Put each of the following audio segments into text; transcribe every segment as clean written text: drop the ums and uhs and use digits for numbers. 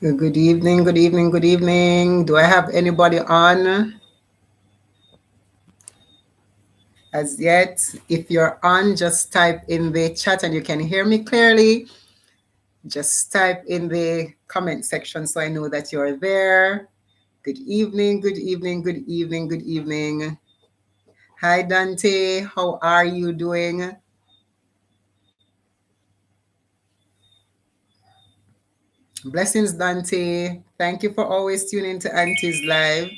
Good evening, good evening, good evening. Do I have anybody on as yet? If you're on, just type in the chat and you can hear me clearly. Just type in the comment section so I know that you're there. Good evening, good evening, good evening, good evening. Hi, Dante. How are you doing? Blessings, Dante. Thank you for always tuning to Auntie's Live.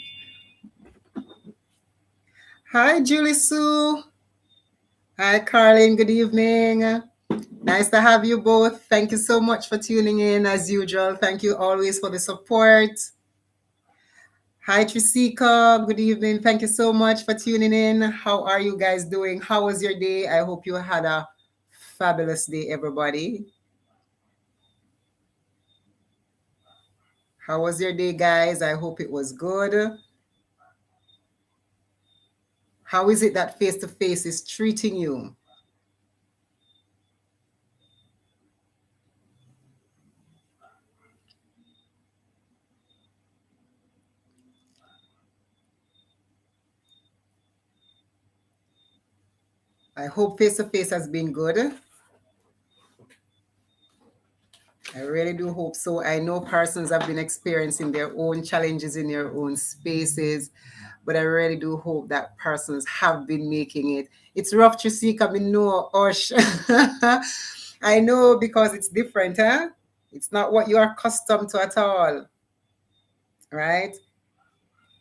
Hi, Julie Sue. Hi, Carlin. Good evening. Nice to have you both. Thank you so much for tuning in as usual. Thank you always for the support. Hi, Trisika. Good evening. Thank you so much for tuning in. How are you guys doing? How was your day? I hope you had a fabulous day, everybody. How was your day, guys? I hope it was good. How is it that face-to-face is treating you? I hope face-to-face has been good. I really do hope so. I know persons have been experiencing their own challenges in their own spaces, but I really do hope that persons have been making it. It's rough to see, I mean, no, Osh. I know because it's different, huh? It's not what you are accustomed to at all, right?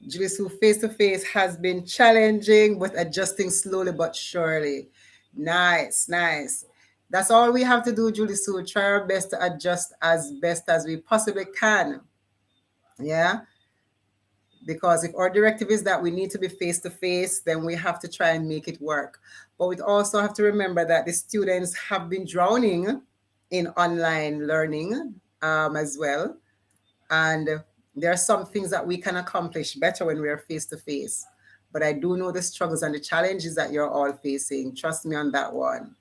Jilisu face to face has been challenging, but adjusting slowly but surely. Nice, nice. That's all we have to do, Julisu. Try our best to adjust as best as we possibly can. Yeah. Because if our directive is that we need to be face to face, then we have to try and make it work. But we also have to remember that the students have been drowning in online learning as well. And there are some things that we can accomplish better when we are face to face. But I do know the struggles and the challenges that you're all facing. Trust me on that one.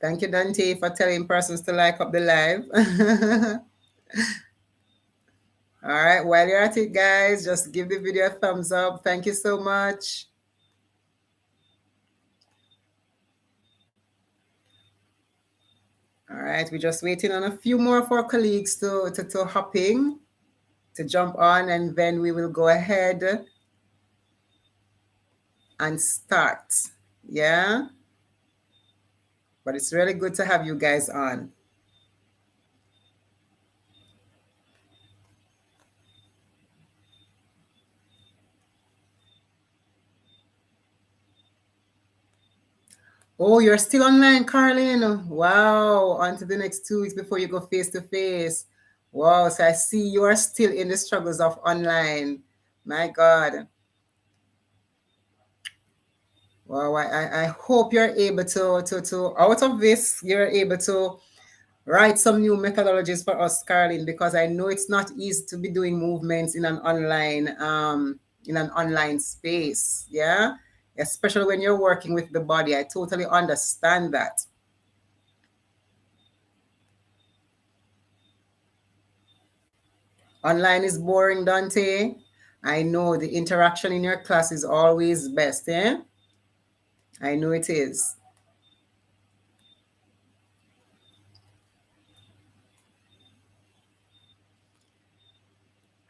Thank you, Dante, for telling persons to like up the live. All right, while you're at it, guys, just give the video a thumbs up. Thank you so much. All right, we're just waiting on a few more of our colleagues to hop in, to jump on, and then we will go ahead and start. Yeah? But it's really good to have you guys on. Oh, you're still online, Carlin. Wow. On to the next 2 weeks before you go face to face. Wow. So I see you are still in the struggles of online. My God. Wow. I hope you're able to out of this, you're able to write some new methodologies for us, Carlin, because I know it's not easy to be doing movements in an online space. Yeah. Especially when you're working with the body. I totally understand that. Online is boring, Dante. I know the interaction in your class is always best, eh? I know it is.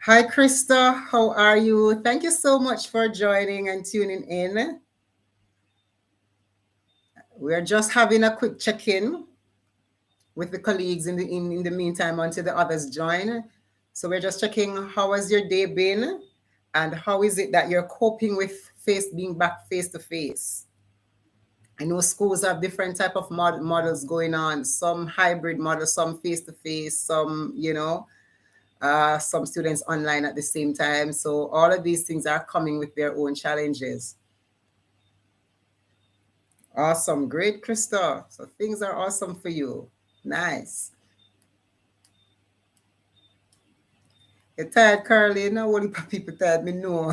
Hi, Krista. How are you? Thank you so much for joining and tuning in. We're just having a quick check-in with the colleagues in the meantime until the others join. So we're just checking how has your day been and how is it that you're coping with being back face to face. I know schools have different type of models going on, some hybrid models, some face to face, some, some students online at the same time. So all of these things are coming with their own challenges. Awesome. Great, Krista. So things are awesome for you. Nice. You're tired, Carly? No, what people tired? Me know.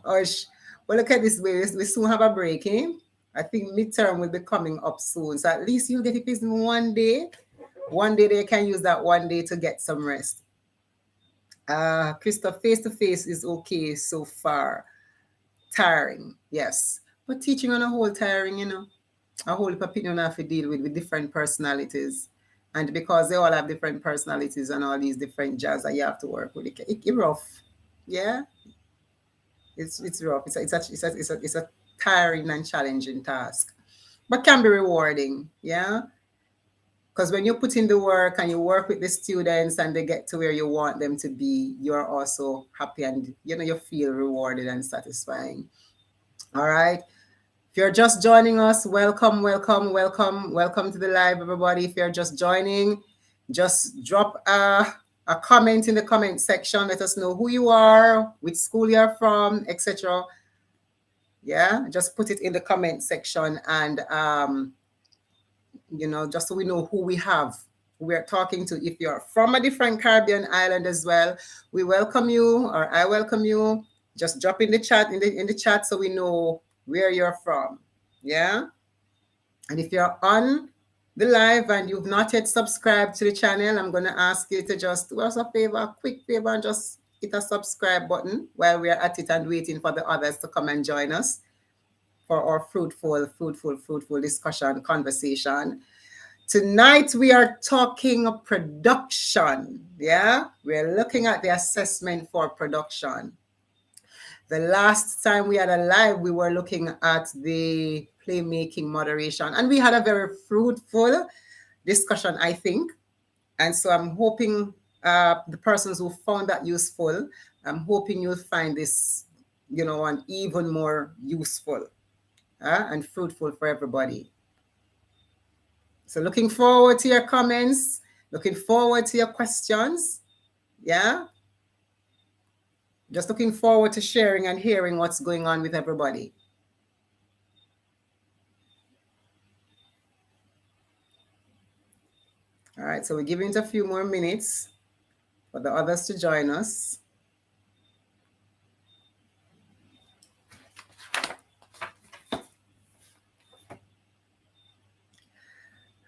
Osh. But look at this way. We soon have a break, eh? I think midterm will be coming up soon. So at least you'll get it in one day. One day they can use that one day to get some rest. Christoph, face to face is okay so far. Tiring, yes. But teaching on a whole tiring, a whole opinion have to deal with different personalities. And because they all have different personalities and all these different jazz that you have to work with, it's rough. Yeah, it's rough. It's a tiring and challenging task, but can be rewarding. Yeah, because when you put in the work and you work with the students and they get to where you want them to be, you're also happy and you feel rewarded and satisfying. All right. If you're just joining us, welcome, welcome, welcome, welcome to the live, everybody. If you're just joining, just drop a comment in the comment section. Let us know who you are, which school you're from, etc. Yeah, just put it in the comment section and just so we know who we have, who we're talking to. If you're from a different Caribbean island as well, we welcome you, or I welcome you. Just drop in the chat in the chat so we know where you're from. Yeah. And if you're on the live and you've not yet subscribed to the channel, I'm going to ask you to just do us a favor, a quick favor, and just hit a subscribe button while we're at it and waiting for the others to come and join us for our fruitful discussion, conversation. Tonight we are talking production. Yeah, we're looking at the assessment for production. The last time we had a live, we were looking at the playmaking moderation, and we had a very fruitful discussion, I think. And so I'm hoping the persons who found that useful, I'm hoping you'll find this, an even more useful and fruitful for everybody. So looking forward to your comments, looking forward to your questions. Yeah. Just looking forward to sharing and hearing what's going on with everybody. All right, so we're giving it a few more minutes for the others to join us.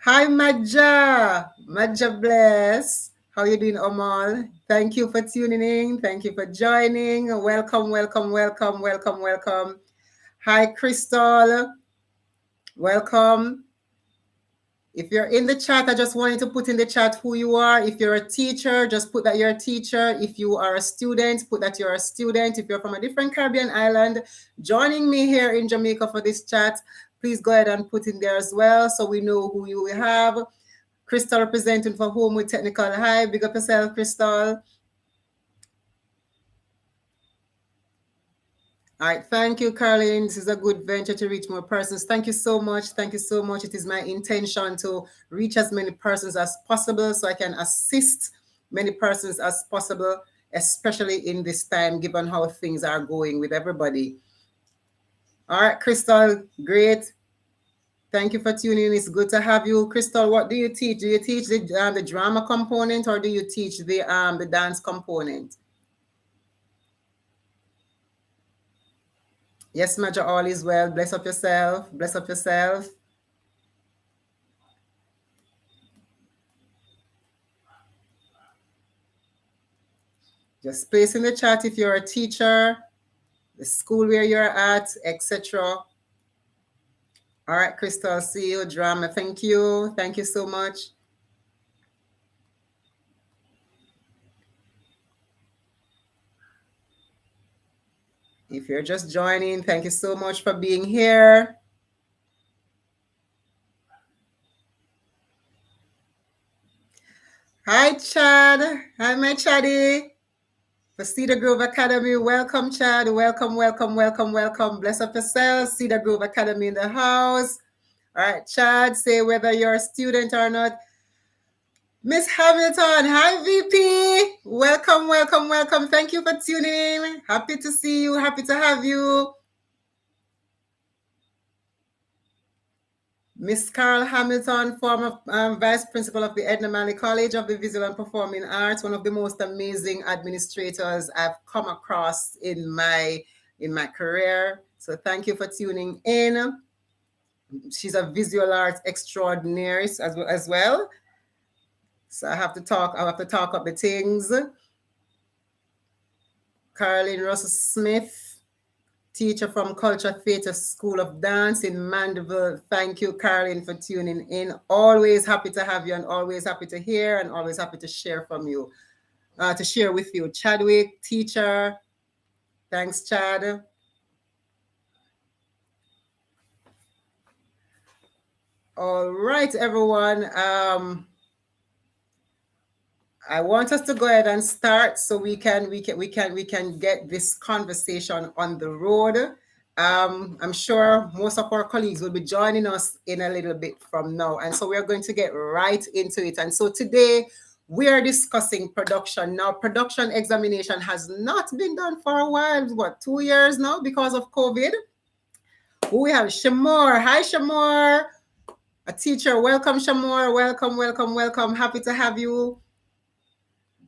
Hi, Madja. Madja Bless. How are you doing, Omal? Thank you for tuning in. Thank you for joining. Welcome, welcome, welcome, welcome, welcome. Hi, Crystal. Welcome. If you're in the chat, I just wanted to put in the chat who you are. If you're a teacher, just put that you're a teacher. If you are a student, put that you're a student. If you're from a different Caribbean island, joining me here in Jamaica for this chat, please go ahead and put in there as well so we know who you have. Crystal representing for Homewood Technical High. Big up yourself, Crystal. All right, thank you, Caroline. This is a good venture to reach more persons. Thank you so much. Thank you so much. It is my intention to reach as many persons as possible so I can assist many persons as possible, especially in this time, given how things are going with everybody. All right, Crystal, great. Thank you for tuning in. It's good to have you. Crystal, what do you teach? Do you teach the drama component or do you teach the dance component? Yes, Major, all is well. Bless up yourself. Bless up yourself. Just place in the chat if you're a teacher, the school where you're at, etc. All right, Crystal, see you. Drama, thank you. Thank you so much. If you're just joining, thank you so much for being here. Hi, Chad. Hi, my Chaddy. For Cedar Grove Academy, welcome, Chad. Welcome, welcome, welcome, welcome. Bless up yourself. Cedar Grove Academy in the house. All right, Chad, say whether you're a student or not. Miss Hamilton, hi, VP. Welcome, welcome, welcome. Thank you for tuning in. Happy to see you. Happy to have you. Miss Carol Hamilton, former Vice Principal of the Edna Manley College of the Visual and Performing Arts, one of the most amazing administrators I've come across in my career. So thank you for tuning in. She's a visual arts extraordinaire as well. So I have to talk up the things. Carolyn Russell Smith, teacher from Culture Theatre School of Dance in Mandeville. Thank you, Carolyn, for tuning in. Always happy to have you and always happy to hear and always happy to share from you, to share with you. Chadwick, teacher. Thanks, Chad. All right, everyone. I want us to go ahead and start so we can get this conversation on the road. I'm sure most of our colleagues will be joining us in a little bit from now, and so we are going to get right into it. And so today we are discussing production. Now, production examination has not been done for a while. What, 2 years now because of COVID? We have Shamor. Hi, Shamor. A teacher. Welcome, Shamor. Welcome, welcome, welcome. Happy to have you.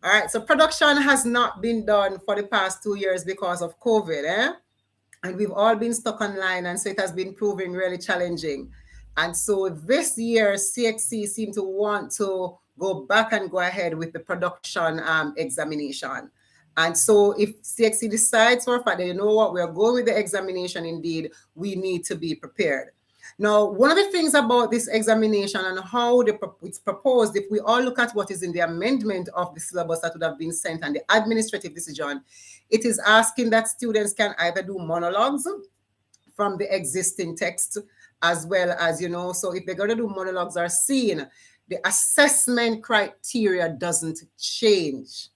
All right, so production has not been done for the past 2 years because of COVID, and we've all been stuck online, and so it has been proving really challenging. And so this year, CXC seemed to want to go back and go ahead with the production examination. And so if CXC decides for a fact that, you know what, we're going with the examination, indeed, we need to be prepared. Now, one of the things about this examination and how it's proposed, if we all look at what is in the amendment of the syllabus that would have been sent and the administrative decision, it is asking that students can either do monologues from the existing text as well as, so if they're going to do monologues or scene, the assessment criteria doesn't change.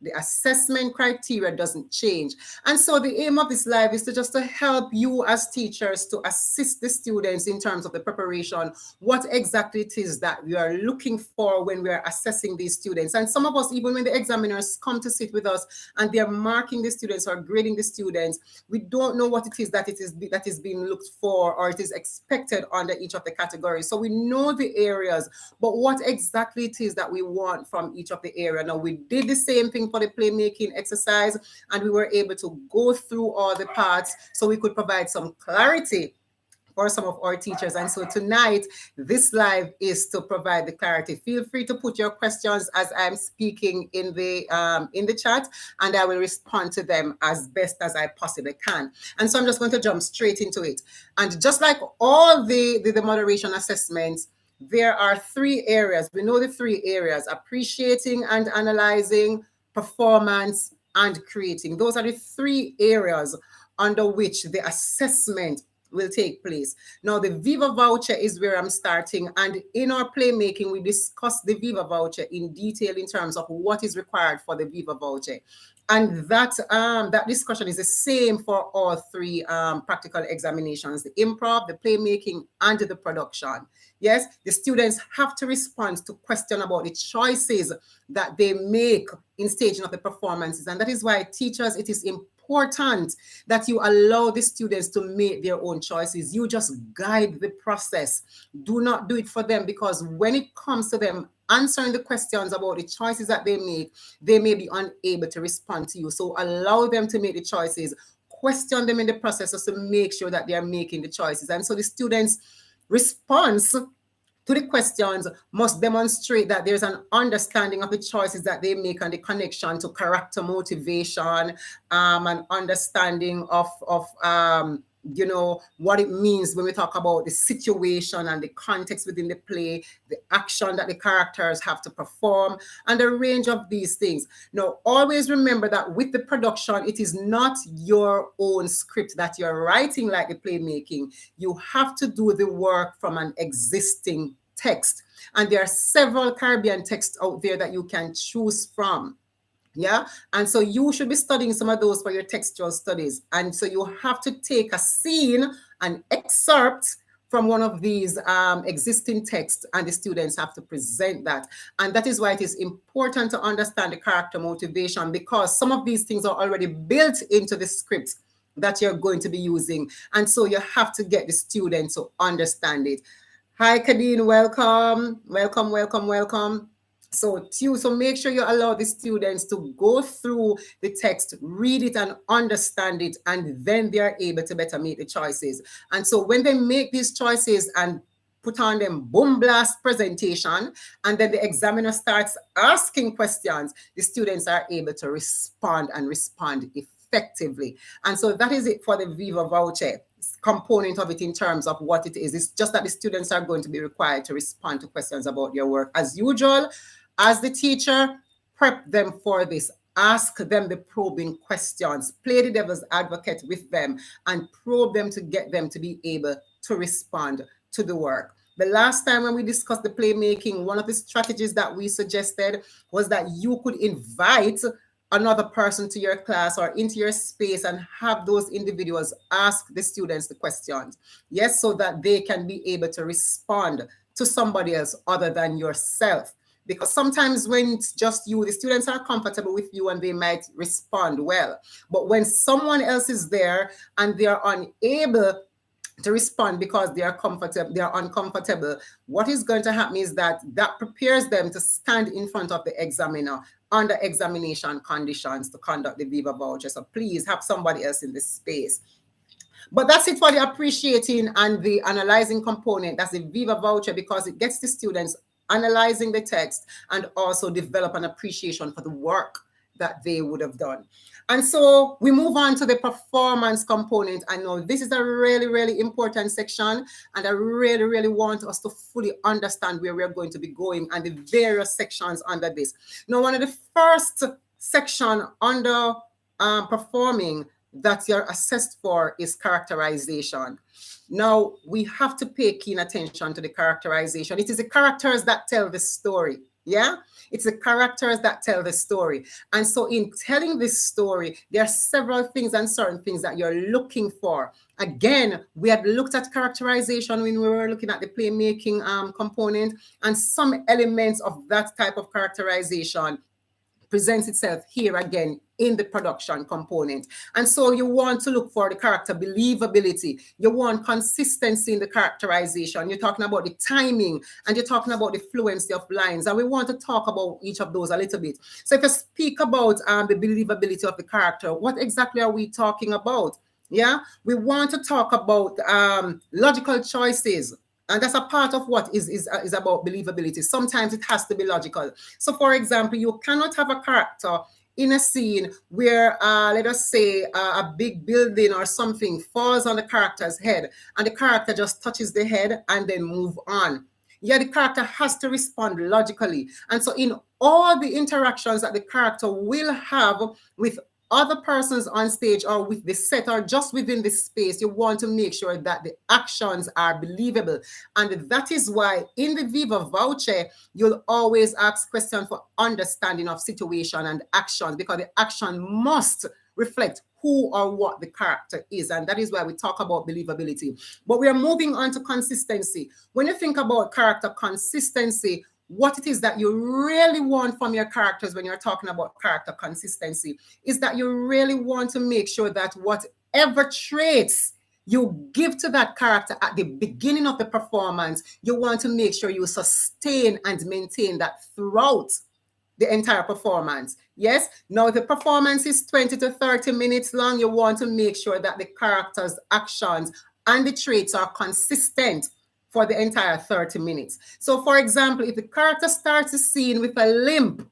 The assessment criteria doesn't change. And so the aim of this live is to help you as teachers to assist the students in terms of the preparation, what exactly it is that we are looking for when we are assessing these students. And some of us, even when the examiners come to sit with us and they're marking the students or grading the students, we don't know what it is that is being looked for or it is expected under each of the categories. So we know the areas, but what exactly it is that we want from each of the area. Now, we did the same thing for the playmaking exercise, and we were able to go through all the parts so we could provide some clarity for some of our teachers. And so tonight, this live is to provide the clarity. Feel free to put your questions as I'm speaking in the chat, and I will respond to them as best as I possibly can. And so I'm just going to jump straight into it. And just like all the moderation assessments, there are 3 areas. We know the 3 areas: appreciating and analyzing, performance, and creating. Those are the 3 areas under which the assessment will take place. Now, the Viva voucher is where I'm starting, and in our playmaking, we discussed the Viva voucher in detail in terms of what is required for the Viva voucher. And that discussion is the same for all 3 practical examinations: the improv, the playmaking, and the production. Yes, the students have to respond to question about the choices that they make in staging of the performances. And that is why, teachers, it is important that you allow the students to make their own choices. You just guide the process. Do not do it for them, because when it comes to them answering the questions about the choices that they make, they may be unable to respond to you. So allow them to make the choices. Question them in the process just to make sure that they are making the choices. And so the students' response to the questions must demonstrate that there's an understanding of the choices that they make and the connection to character motivation, an understanding of what it means when we talk about the situation and the context within the play, the action that the characters have to perform, and a range of these things. Now, always remember that with the production, it is not your own script that you're writing like the playmaking. You have to do the work from an existing text. And there are several Caribbean texts out there that you can choose from. Yeah. And so you should be studying some of those for your textual studies. And so you have to take a scene, an excerpt from one of these existing texts, and the students have to present that. And that is why it is important to understand the character motivation, because some of these things are already built into the script that you're going to be using. And so you have to get the students to understand it. Hi, Kadeen. Welcome. Welcome, welcome, welcome. So make sure you allow the students to go through the text, read it and understand it, and then they are able to better make the choices. And so when they make these choices and put on them boom blast presentation, and then the examiner starts asking questions, the students are able to respond and respond effectively. And so that is it for the Viva voucher component of it in terms of what it is. It's just that the students are going to be required to respond to questions about your work. As usual, as the teacher, prep them for this. Ask them the probing questions. Play the devil's advocate with them and probe them to get them to be able to respond to the work. The last time when we discussed the playmaking, one of the strategies that we suggested was that you could invite another person to your class or into your space and have those individuals ask the students the questions. Yes, so that they can be able to respond to somebody else other than yourself. Because sometimes when it's just you, the students are comfortable with you and they might respond well. But when someone else is there and they are unable to respond because they are comfortable, they are uncomfortable, what is going to happen is that prepares them to stand in front of the examiner under examination conditions to conduct the Viva voucher. So please have somebody else in this space. But that's it for the appreciating and the analyzing component. That's the Viva voucher, because it gets the students analyzing the text and also develop an appreciation for the work that they would have done. And so we move on to the performance component. I know this is a really, really important section, and I really, really want us to fully understand where we're going to be going and the various sections under this. Now, one of the first section under performing that you're assessed for is characterization. Now, we have to pay keen attention to the characterization. It is the characters that tell the story. Yeah, it's the characters that tell the story. And so in telling this story, there are several things and certain things that you're looking for. Again, we had looked at characterization when we were looking at the playmaking component, and some elements of that type of characterization presents itself here again in the production component. And so you want to look for the character believability. You want consistency in the characterization. You're talking about the timing, and you're talking about the fluency of lines. And we want to talk about each of those a little bit. So if you speak about the believability of the character, what exactly are we talking about? Yeah, we want to talk about logical choices. And that's a part of what is about believability. Sometimes it has to be logical. So, for example, you cannot have a character in a scene where, let us say, a big building or something falls on the character's head, and the character just touches the head and then move on. Yeah, the character has to respond logically. And so in all the interactions that the character will have with other persons on stage or with the set or just within the space, you want to make sure that the actions are believable. And that is why in the Viva voucher, you'll always ask questions for understanding of situation and actions, because the action must reflect who or what the character is. And that is why we talk about believability. But we are moving on to consistency. When you think about character consistency, what it is that you really want from your characters when you're talking about character consistency is that you really want to make sure that whatever traits you give to that character at the beginning of the performance, you want to make sure you sustain and maintain that throughout the entire performance. Yes. Now, the performance is 20 to 30 minutes long. You want to make sure that the character's actions and the traits are consistent for the entire 30 minutes. So, for example, if the character starts the scene with a limp,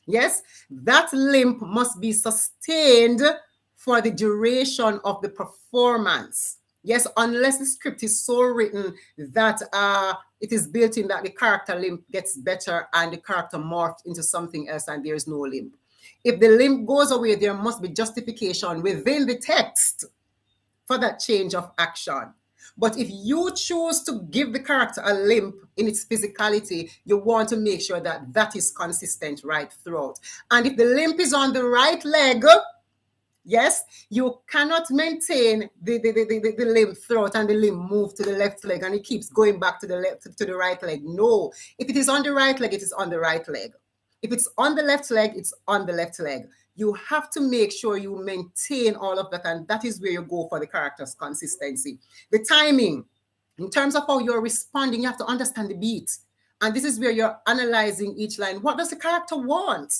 yes, that limp must be sustained for the duration of the performance. Yes, unless the script is so written that it is built in that the character limp gets better and the character morphs into something else and there's no limp. If the limp goes away, there must be justification within the text for that change of action. But if you choose to give the character a limp in its physicality, you want to make sure that that is consistent right throughout. And if the limp is on the right leg, yes, you cannot maintain the limb throughout and the limb move to the left leg and it keeps going back to the left to the right leg. No, if it is on the right leg, it is on the right leg. If it's on the left leg, it's on the left leg. You have to make sure you maintain all of that, and that is where you go for the character's consistency. The timing, in terms of how you're responding, you have to understand the beat. And this is where you're analyzing each line. What does the character want?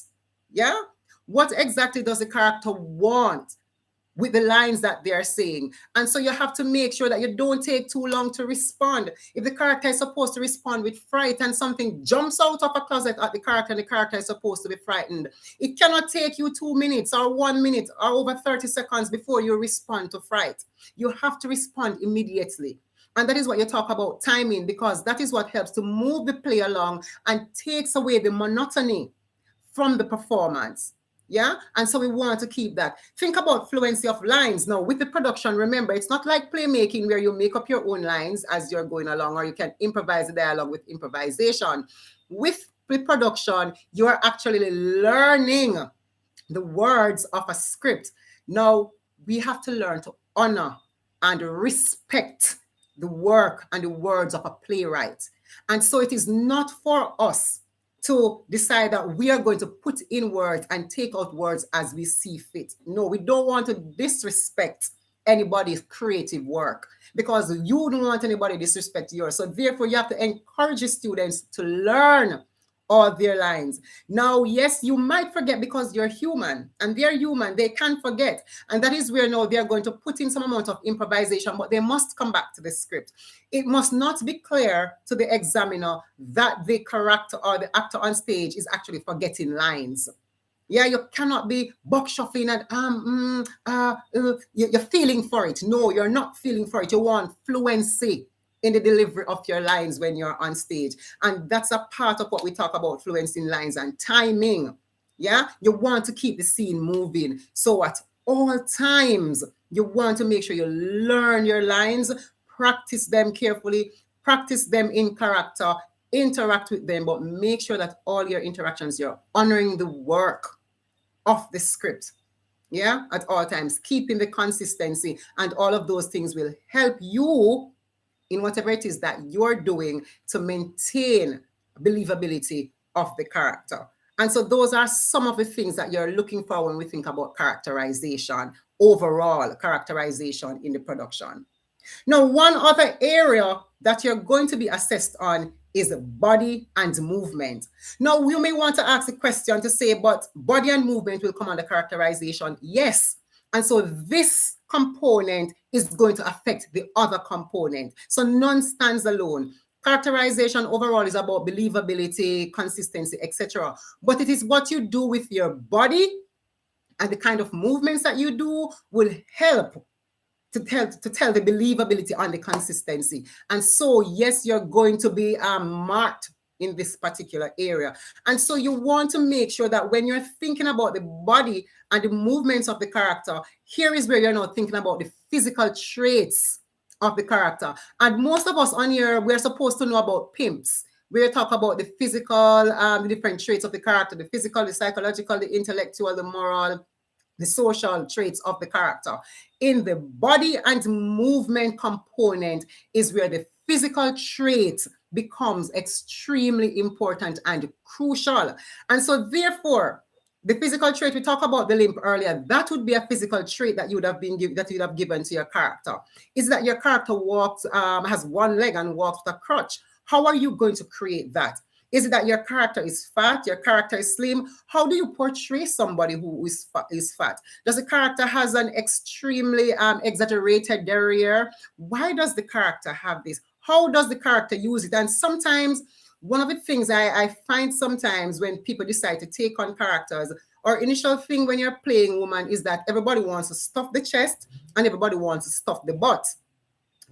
Yeah? What exactly does the character want? with the lines that they are saying. And so you have to make sure that you don't take too long to respond. If the character is supposed to respond with fright and something jumps out of a closet at the character and the character is supposed to be frightened, it cannot take you 2 minutes or 1 minute or over 30 seconds before you respond to fright. You have to respond immediately. And that is what you talk about timing, because that is what helps to move the play along and takes away the monotony from the performance. Yeah. And so we want to keep that. Think about fluency of lines. Now, with the production, remember, it's not like playmaking where you make up your own lines as you're going along, or you can improvise the dialogue with improvisation. With the production, you are actually learning the words of a script. Now, we have to learn to honor and respect the work and the words of a playwright. And so it is not for us to decide that we are going to put in words and take out words as we see fit. No, we don't want to disrespect anybody's creative work, because you don't want anybody to disrespect yours. So therefore, you have to encourage the students to learn all their lines. Now, yes, you might forget because you're human and they're human. They can forget. And that is where now they're going to put in some amount of improvisation, but they must come back to the script. It must not be clear to the examiner that the character or the actor on stage is actually forgetting lines. Yeah, you cannot be buck shuffling and you're feeling for it. No, you're not feeling for it. You want fluency in the delivery of your lines when you're on stage. And that's a part of what we talk about, fluency in lines and timing. Yeah, you want to keep the scene moving. So at all times, you want to make sure you learn your lines, practice them carefully, practice them in character, interact with them, but make sure that all your interactions, you're honoring the work of the script. Yeah, at all times, keeping the consistency, and all of those things will help you in whatever it is that you're doing to maintain believability of the character. And so those are some of the things that you're looking for when we think about characterization, overall characterization in the production. Now, one other area that you're going to be assessed on is body and movement. Now, you may want to ask a question to say, but body and movement will come under characterization. Yes. And so this component is going to affect the other component. So none stands alone. Characterization overall is about believability, consistency, etc. But it is what you do with your body and the kind of movements that you do will help to tell the believability and the consistency. And so, yes, you're going to be marked in this particular area. And so you want to make sure that when you're thinking about the body and the movements of the character, here is where you're not thinking about the physical traits of the character. And most of us on here, we're supposed to know about pimps. We talk about the physical, the different traits of the character, the physical, the psychological, the intellectual, the moral, the social traits of the character. In the body and movement component is where the physical trait becomes extremely important and crucial. And so therefore, the physical trait, we talked about the limp earlier, that would be a physical trait that you would have given to your character. Is that your character walks, has one leg and walks with a crutch. How are you going to create that? Is it that your character is fat, your character is slim? How do you portray somebody who is fat? Does the character has an extremely exaggerated derriere? Why does the character have this? How does the character use it? And sometimes, one of the things I find sometimes when people decide to take on characters, our initial thing when you're playing woman is that everybody wants to stuff the chest and everybody wants to stuff the butt.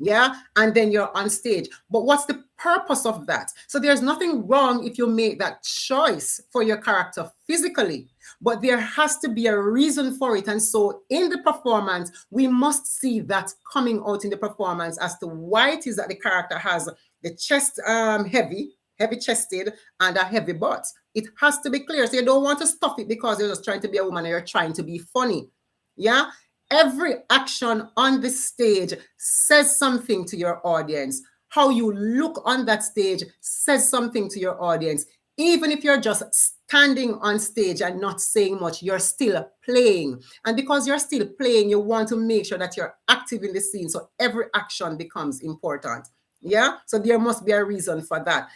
Yeah, and then you're on stage. But what's the purpose of that? So there's nothing wrong if you make that choice for your character physically, but there has to be a reason for it. And so in the performance, we must see that coming out in the performance as to why it is that the character has the chest heavy chested and a heavy butt. It has to be clear. So you don't want to stuff it because you're just trying to be a woman or you're trying to be funny. Yeah. Every action on the stage says something to your audience. How you look on that stage says something to your audience. Even if you're just standing on stage and not saying much, you're still playing. And because you're still playing, you want to make sure that you're active in the scene. So every action becomes important. Yeah. So there must be a reason for that.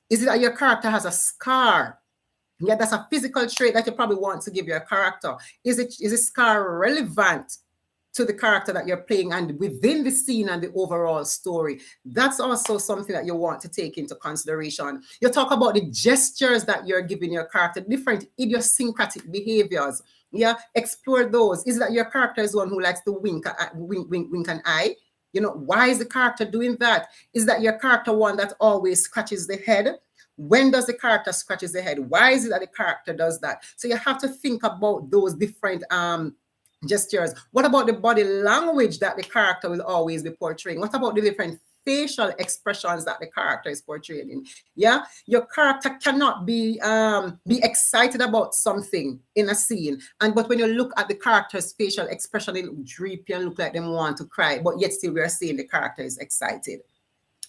Is it that your character has a scar? Yeah, that's a physical trait that you probably want to give your character. Is a scar relevant to the character that you're playing and within the scene and the overall story. That's also something that you want to take into consideration. You talk about the gestures that you're giving your character, different idiosyncratic behaviors. Yeah, explore those. Is it that your character is one who likes to wink an eye? You know, why is the character doing that? Is that your character one that always scratches the head? When does the character scratches the head? Why is it that the character does that? So you have to think about those different gestures. What about the body language that the character will always be portraying? What about the different facial expressions that the character is portraying? Yeah, your character cannot be excited about something in a scene, but when you look at the character's facial expression, it look droopy and look like them want to cry, but yet still we are seeing the character is excited.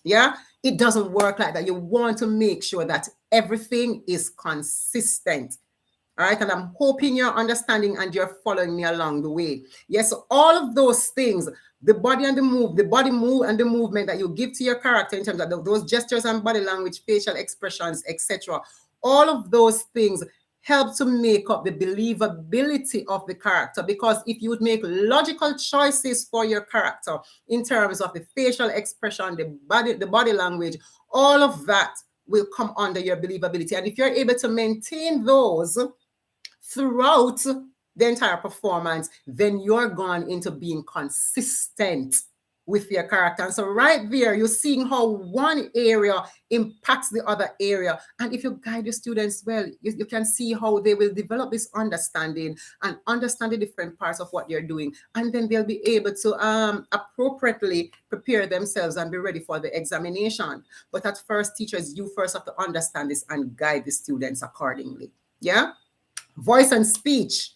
Yeah, it doesn't work like that. You want to make sure that everything is consistent. All right, and I'm hoping you're understanding and you're following me along the way. Yes, so all of those things, the body and the body move and the movement that you give to your character in terms of those gestures and body language, facial expressions, etc. All of those things help to make up the believability of the character, because if you would make logical choices for your character in terms of the facial expression, the body language, all of that will come under your believability. And if you're able to maintain those throughout the entire performance, then you're gone into being consistent with your character. And so right there, you're seeing how one area impacts the other area. And if you guide your students well, you can see how they will develop this understanding and understand the different parts of what you're doing. And then they'll be able to appropriately prepare themselves and be ready for the examination. But at first, teachers, you first have to understand this and guide the students accordingly. Yeah? Voice and speech.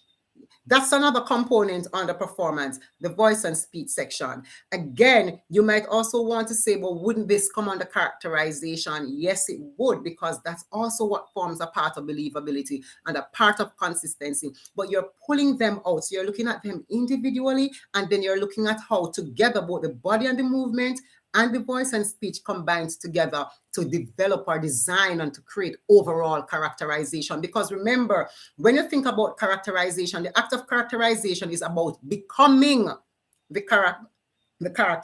That's another component on the performance, the voice and speech section. Again, you might also want to say, well, wouldn't this come under characterization? Yes, it would, because that's also what forms a part of believability and a part of consistency. But you're pulling them out. So you're looking at them individually, and then you're looking at how together both the body and the movement and the voice and speech combines together to develop or design and to create overall characterization. Because remember, when you think about characterization, the act of characterization is about becoming the character.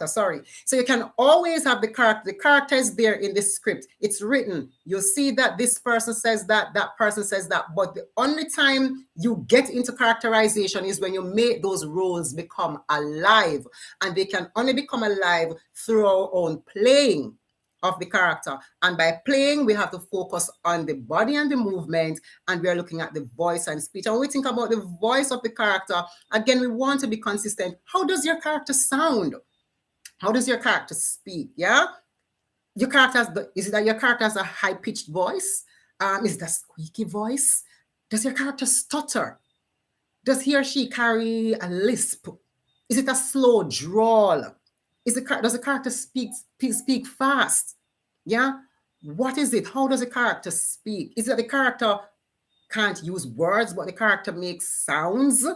So you can always have the character is there in the script. It's written. You'll see that this person says that person says that. But the only time you get into characterization is when you make those roles become alive. And they can only become alive through our own playing of the character. And by playing, we have to focus on the body and the movement, and we are looking at the voice and speech. And when we think about the voice of the character, again, we want to be consistent. How does your character sound? How does your character speak? Yeah, your character is it that your character has a high-pitched voice? Is it a squeaky voice? Does your character stutter? Does he or she carry a lisp? Is it a slow drawl? Does the character speak fast? Yeah, what is it? How does the character speak? Is it that the character can't use words, but the character makes sounds?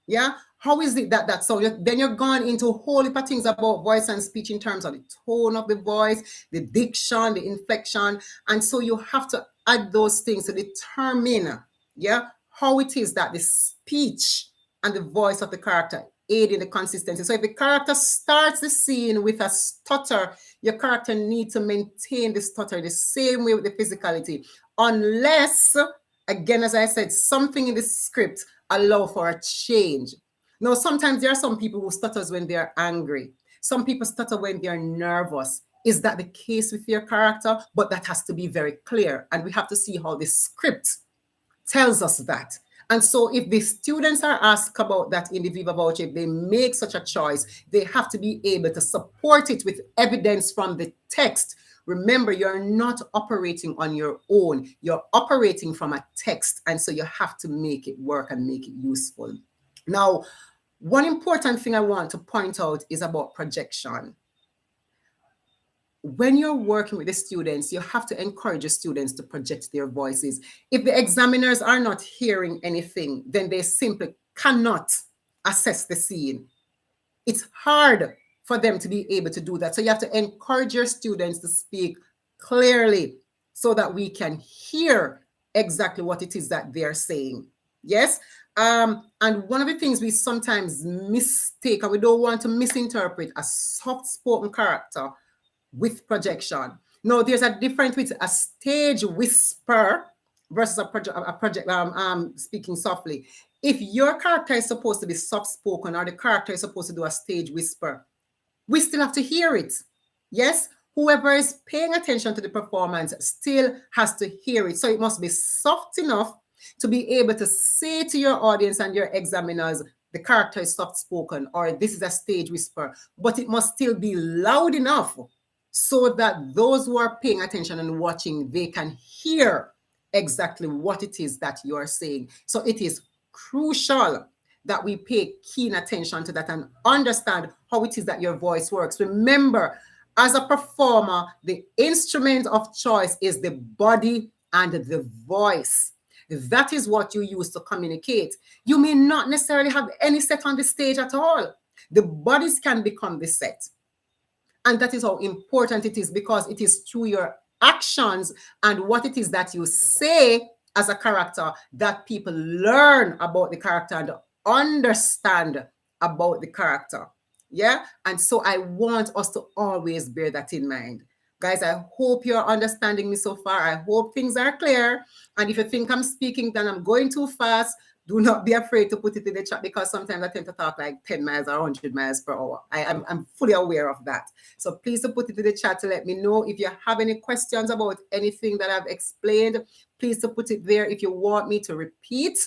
Yeah, how is it that sound? Then you're gone into a whole heap of things about voice and speech in terms of the tone of the voice, the diction, the inflection. And so you have to add those things to determine, yeah, how it is that the speech and the voice of the character aid in the consistency. So if the character starts the scene with a stutter, your character needs to maintain the stutter the same way with the physicality, unless, again, as I said, something in the script allow for a change. Now, sometimes there are some people who stutters when they're angry. Some people stutter when they're nervous. Is that the case with your character? But that has to be very clear. And we have to see how the script tells us that. And so if the students are asked about that in the Viva Voucher, if they make such a choice, they have to be able to support it with evidence from the text. Remember, you're not operating on your own. You're operating from a text. And so you have to make it work and make it useful. Now, one important thing I want to point out is about projection. When you're working with the students, you have to encourage the students to project their voices. If the examiners are not hearing anything, then they simply cannot assess the scene. It's hard for them to be able to do that. So you have to encourage your students to speak clearly so that we can hear exactly what it is that they're saying. Yes. And one of the things we sometimes mistake, and we don't want to misinterpret a soft spoken character with projection. No, there's a difference with a stage whisper versus a project speaking softly. If your character is supposed to be soft spoken or the character is supposed to do a stage whisper, we still have to hear it. Yes, whoever is paying attention to the performance still has to hear it. So it must be soft enough to be able to say to your audience and your examiners, the character is soft spoken or this is a stage whisper, but it must still be loud enough so that those who are paying attention and watching, they can hear exactly what it is that you are saying. So it is crucial that we pay keen attention to that and understand how it is that your voice works. Remember, as a performer, the instrument of choice is the body and the voice. That is what you use to communicate. You may not necessarily have any set on the stage at all. The bodies can become the set. And that is how important it is, because it is through your actions and what it is that you say as a character that people learn about the character and understand about the character. Yeah. And so I want us to always bear that in mind. Guys, I hope you're understanding me so far. I hope things are clear. And if you think I'm speaking, then I'm going too fast, do not be afraid to put it in the chat, because sometimes I tend to talk like 10 miles or 100 miles per hour. I'm fully aware of that. So please to put it in the chat to let me know. If you have any questions about anything that I've explained, please to put it there. If you want me to repeat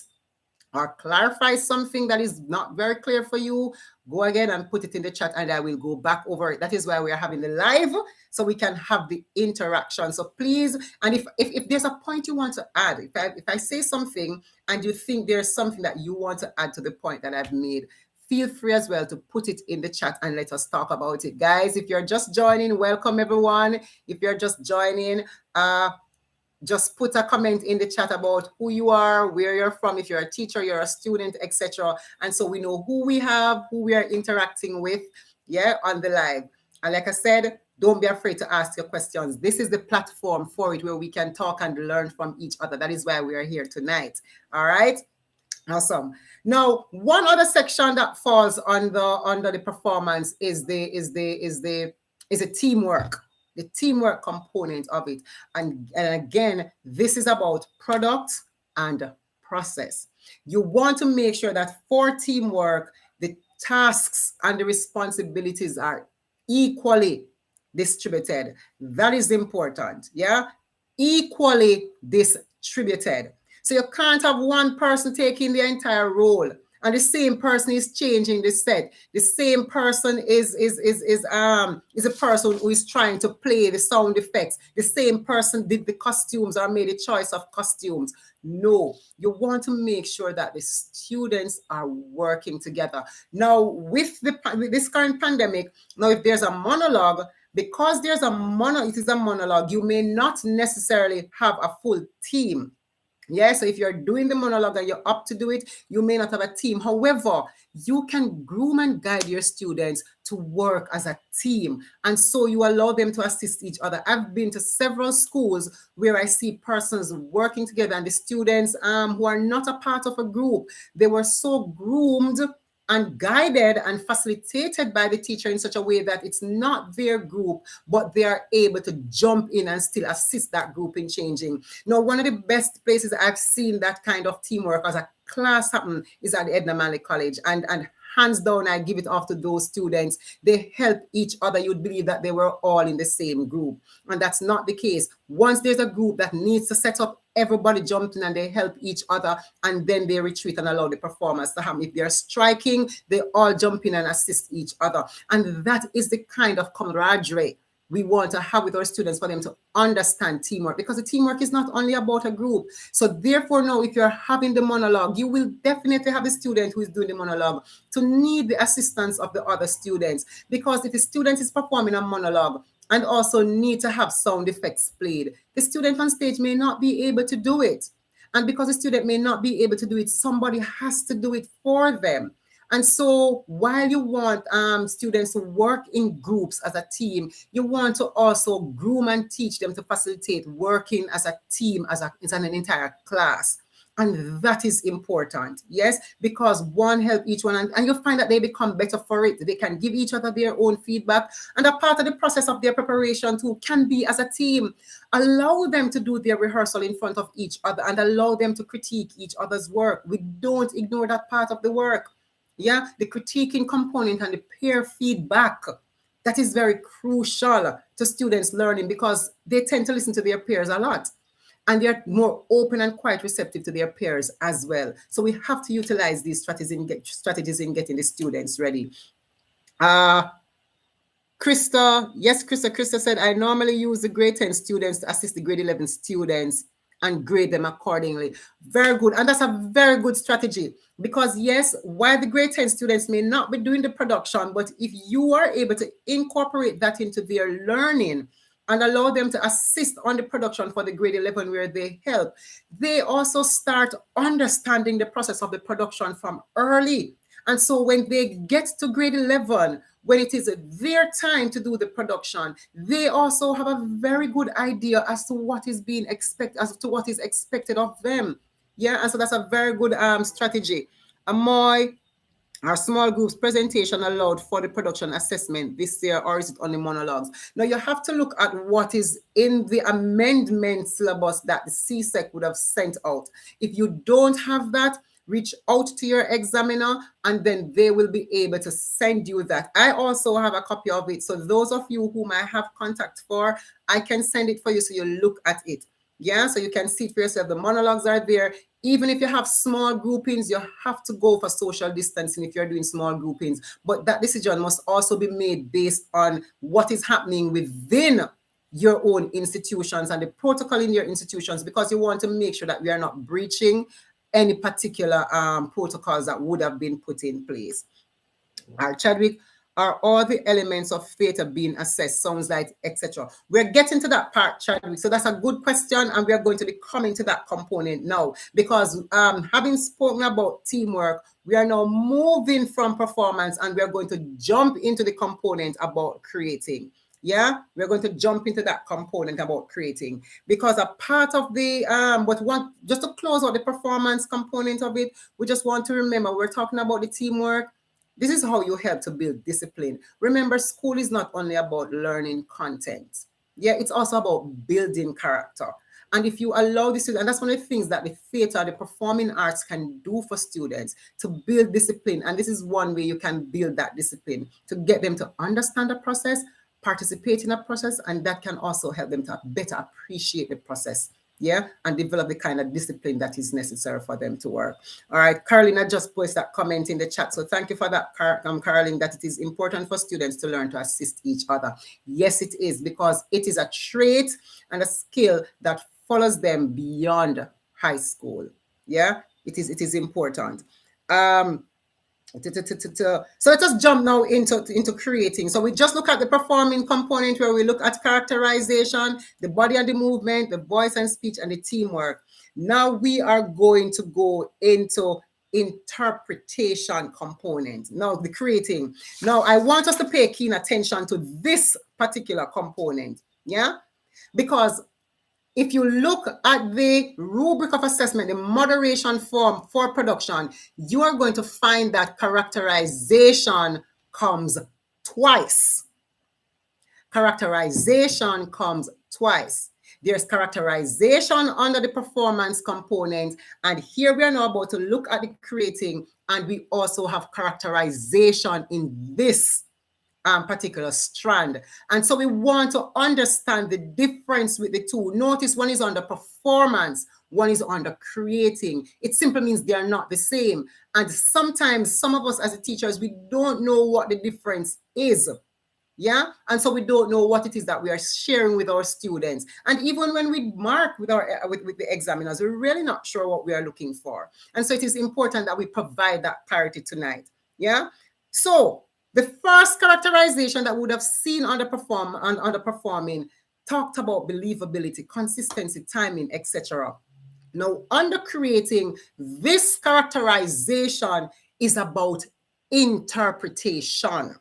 or clarify something that is not very clear for you, go again and put it in the chat and I will go back over it. That is why we are having the live, so we can have the interaction. So please, and if there's a point you want to add, if I say something and you think there's something that you want to add to the point that I've made, feel free as well to put it in the chat and let us talk about it. Guys, if you're just joining, welcome everyone. If you're just joining, just put a comment in the chat about who you are, where you're from, if you're a teacher, you're a student, etc. And so we know who we have, who we are interacting with, yeah, on the live. And like I said, don't be afraid to ask your questions. This is the platform for it, where we can talk and learn from each other. That is why we are here tonight. All right. Awesome. Now, one other section that falls under the performance is the teamwork, the teamwork component of it. And again, this is about product and process. You want to make sure that for teamwork, the tasks and the responsibilities are equally distributed. That is important. Yeah. Equally distributed. So you can't have one person taking the entire role and the same person is changing the set. The same person is a person who is trying to play the sound effects. The same person did the costumes or made a choice of costumes. No, you want to make sure that the students are working together. Now, with this current pandemic, now if there's a monologue, because it is a monologue, you may not necessarily have a full team. Yeah, so if you're doing the monologue and you're up to do it, you may not have a team. However, you can groom and guide your students to work as a team. And so you allow them to assist each other. I've been to several schools where I see persons working together, and the students who are not a part of a group, they were so groomed and guided and facilitated by the teacher in such a way that it's not their group, but they are able to jump in and still assist that group in changing. Now, one of the best places I've seen that kind of teamwork as a class happen is at the Edna Manley College. And hands down, I give it off to those students. They help each other. You'd believe that they were all in the same group. And that's not the case. Once there's a group that needs to set up, everybody jumped in and they help each other, and then they retreat and allow the performance to happen. If they're striking, they all jump in and assist each other. And that is the kind of camaraderie we want to have with our students, for them to understand teamwork, because the teamwork is not only about a group. So therefore, now, if you're having the monologue, you will definitely have a student who is doing the monologue to need the assistance of the other students, because if the student is performing a monologue and also need to have sound effects played, the student on stage may not be able to do it. And because the student may not be able to do it, somebody has to do it for them. And so while you want students to work in groups as a team, you want to also groom and teach them to facilitate working as a team, as an entire class. And that is important, yes, because one help each one, and you find that they become better for it. They can give each other their own feedback, and a part of the process of their preparation too can be as a team. Allow them to do their rehearsal in front of each other and allow them to critique each other's work. We don't ignore that part of the work. Yeah, the critiquing component and the peer feedback, that is very crucial to students learning because they tend to listen to their peers a lot, and they're more open and quite receptive to their peers as well. So we have to utilize these strategies in getting the students ready. Krista, yes, Krista said, I normally use the grade 10 students to assist the grade 11 students and grade them accordingly. Very good. And that's a very good strategy because, yes, while the grade 10 students may not be doing the production, but if you are able to incorporate that into their learning and allow them to assist on the production for the grade 11 where they help, they also start understanding the process of the production from early. And so when they get to grade 11, when it is their time to do the production, they also have a very good idea as to what is being expected, as to what is expected of them. Yeah, and so that's a very good strategy. Amoy, our small groups presentation allowed for the production assessment this year, or is it only monologues? Now you have to look at what is in the amendment syllabus that the CSEC would have sent out. If you don't have that, reach out to your examiner and then they will be able to send you that. I also have a copy of it. So those of you whom I have contact for, I can send it for you so you look at it. Yeah, so you can see it for yourself. The monologues are there. Even if you have small groupings, you have to go for social distancing if you're doing small groupings. But that decision must also be made based on what is happening within your own institutions and the protocol in your institutions, because you want to make sure that we are not breaching any particular protocols that would have been put in place. Chadwick, are all the elements of theatre being assessed? Sounds like, etc. We're getting to that part, Chadwick. So that's a good question, and we are going to be coming to that component now because having spoken about teamwork, we are now moving from performance and we are going to jump into the component about creating. Yeah, we're going to jump into that component about creating because a part of the but one, just to close out the performance component of it, we just want to remember we're talking about the teamwork. This is how you help to build discipline. Remember, school is not only about learning content. Yeah, it's also about building character. And if you allow the students, and that's one of the things that the theater, the performing arts can do for students to build discipline. And this is one way you can build that discipline to get them to understand the process, participate in a process, and that can also help them to better appreciate the process. Yeah, and develop the kind of discipline that is necessary for them to work. All right, Carolina just posted that comment in the chat. So thank you for that, Caroline, that it is important for students to learn to assist each other. Yes, it is, because it is a trait and a skill that follows them beyond high school. Yeah, it is important. So let us jump now into creating. So we just look at the performing component where we look at characterization, the body and the movement, the voice and speech, and the teamwork. Now we are going to go into interpretation component. Now the creating. Now I want us to pay keen attention to this particular component. Yeah, because if you look at the rubric of assessment, the moderation form for production, you are going to find that characterization comes twice. Characterization comes twice. There's characterization under the performance component, and here we are now about to look at the creating, and we also have characterization in this particular strand. And so we want to understand the difference with the two. Notice one is under performance, one is under creating. It simply means they are not the same. And sometimes some of us as teachers, we don't know what the difference is. Yeah, and so we don't know what it is that we are sharing with our students. And even when we mark with the examiners, we're really not sure what we are looking for. And so it is important that we provide that clarity tonight. Yeah, so the first characterization that we would have seen underperforming talked about believability, consistency, timing, etc. Now, under creating, this characterization is about interpretation,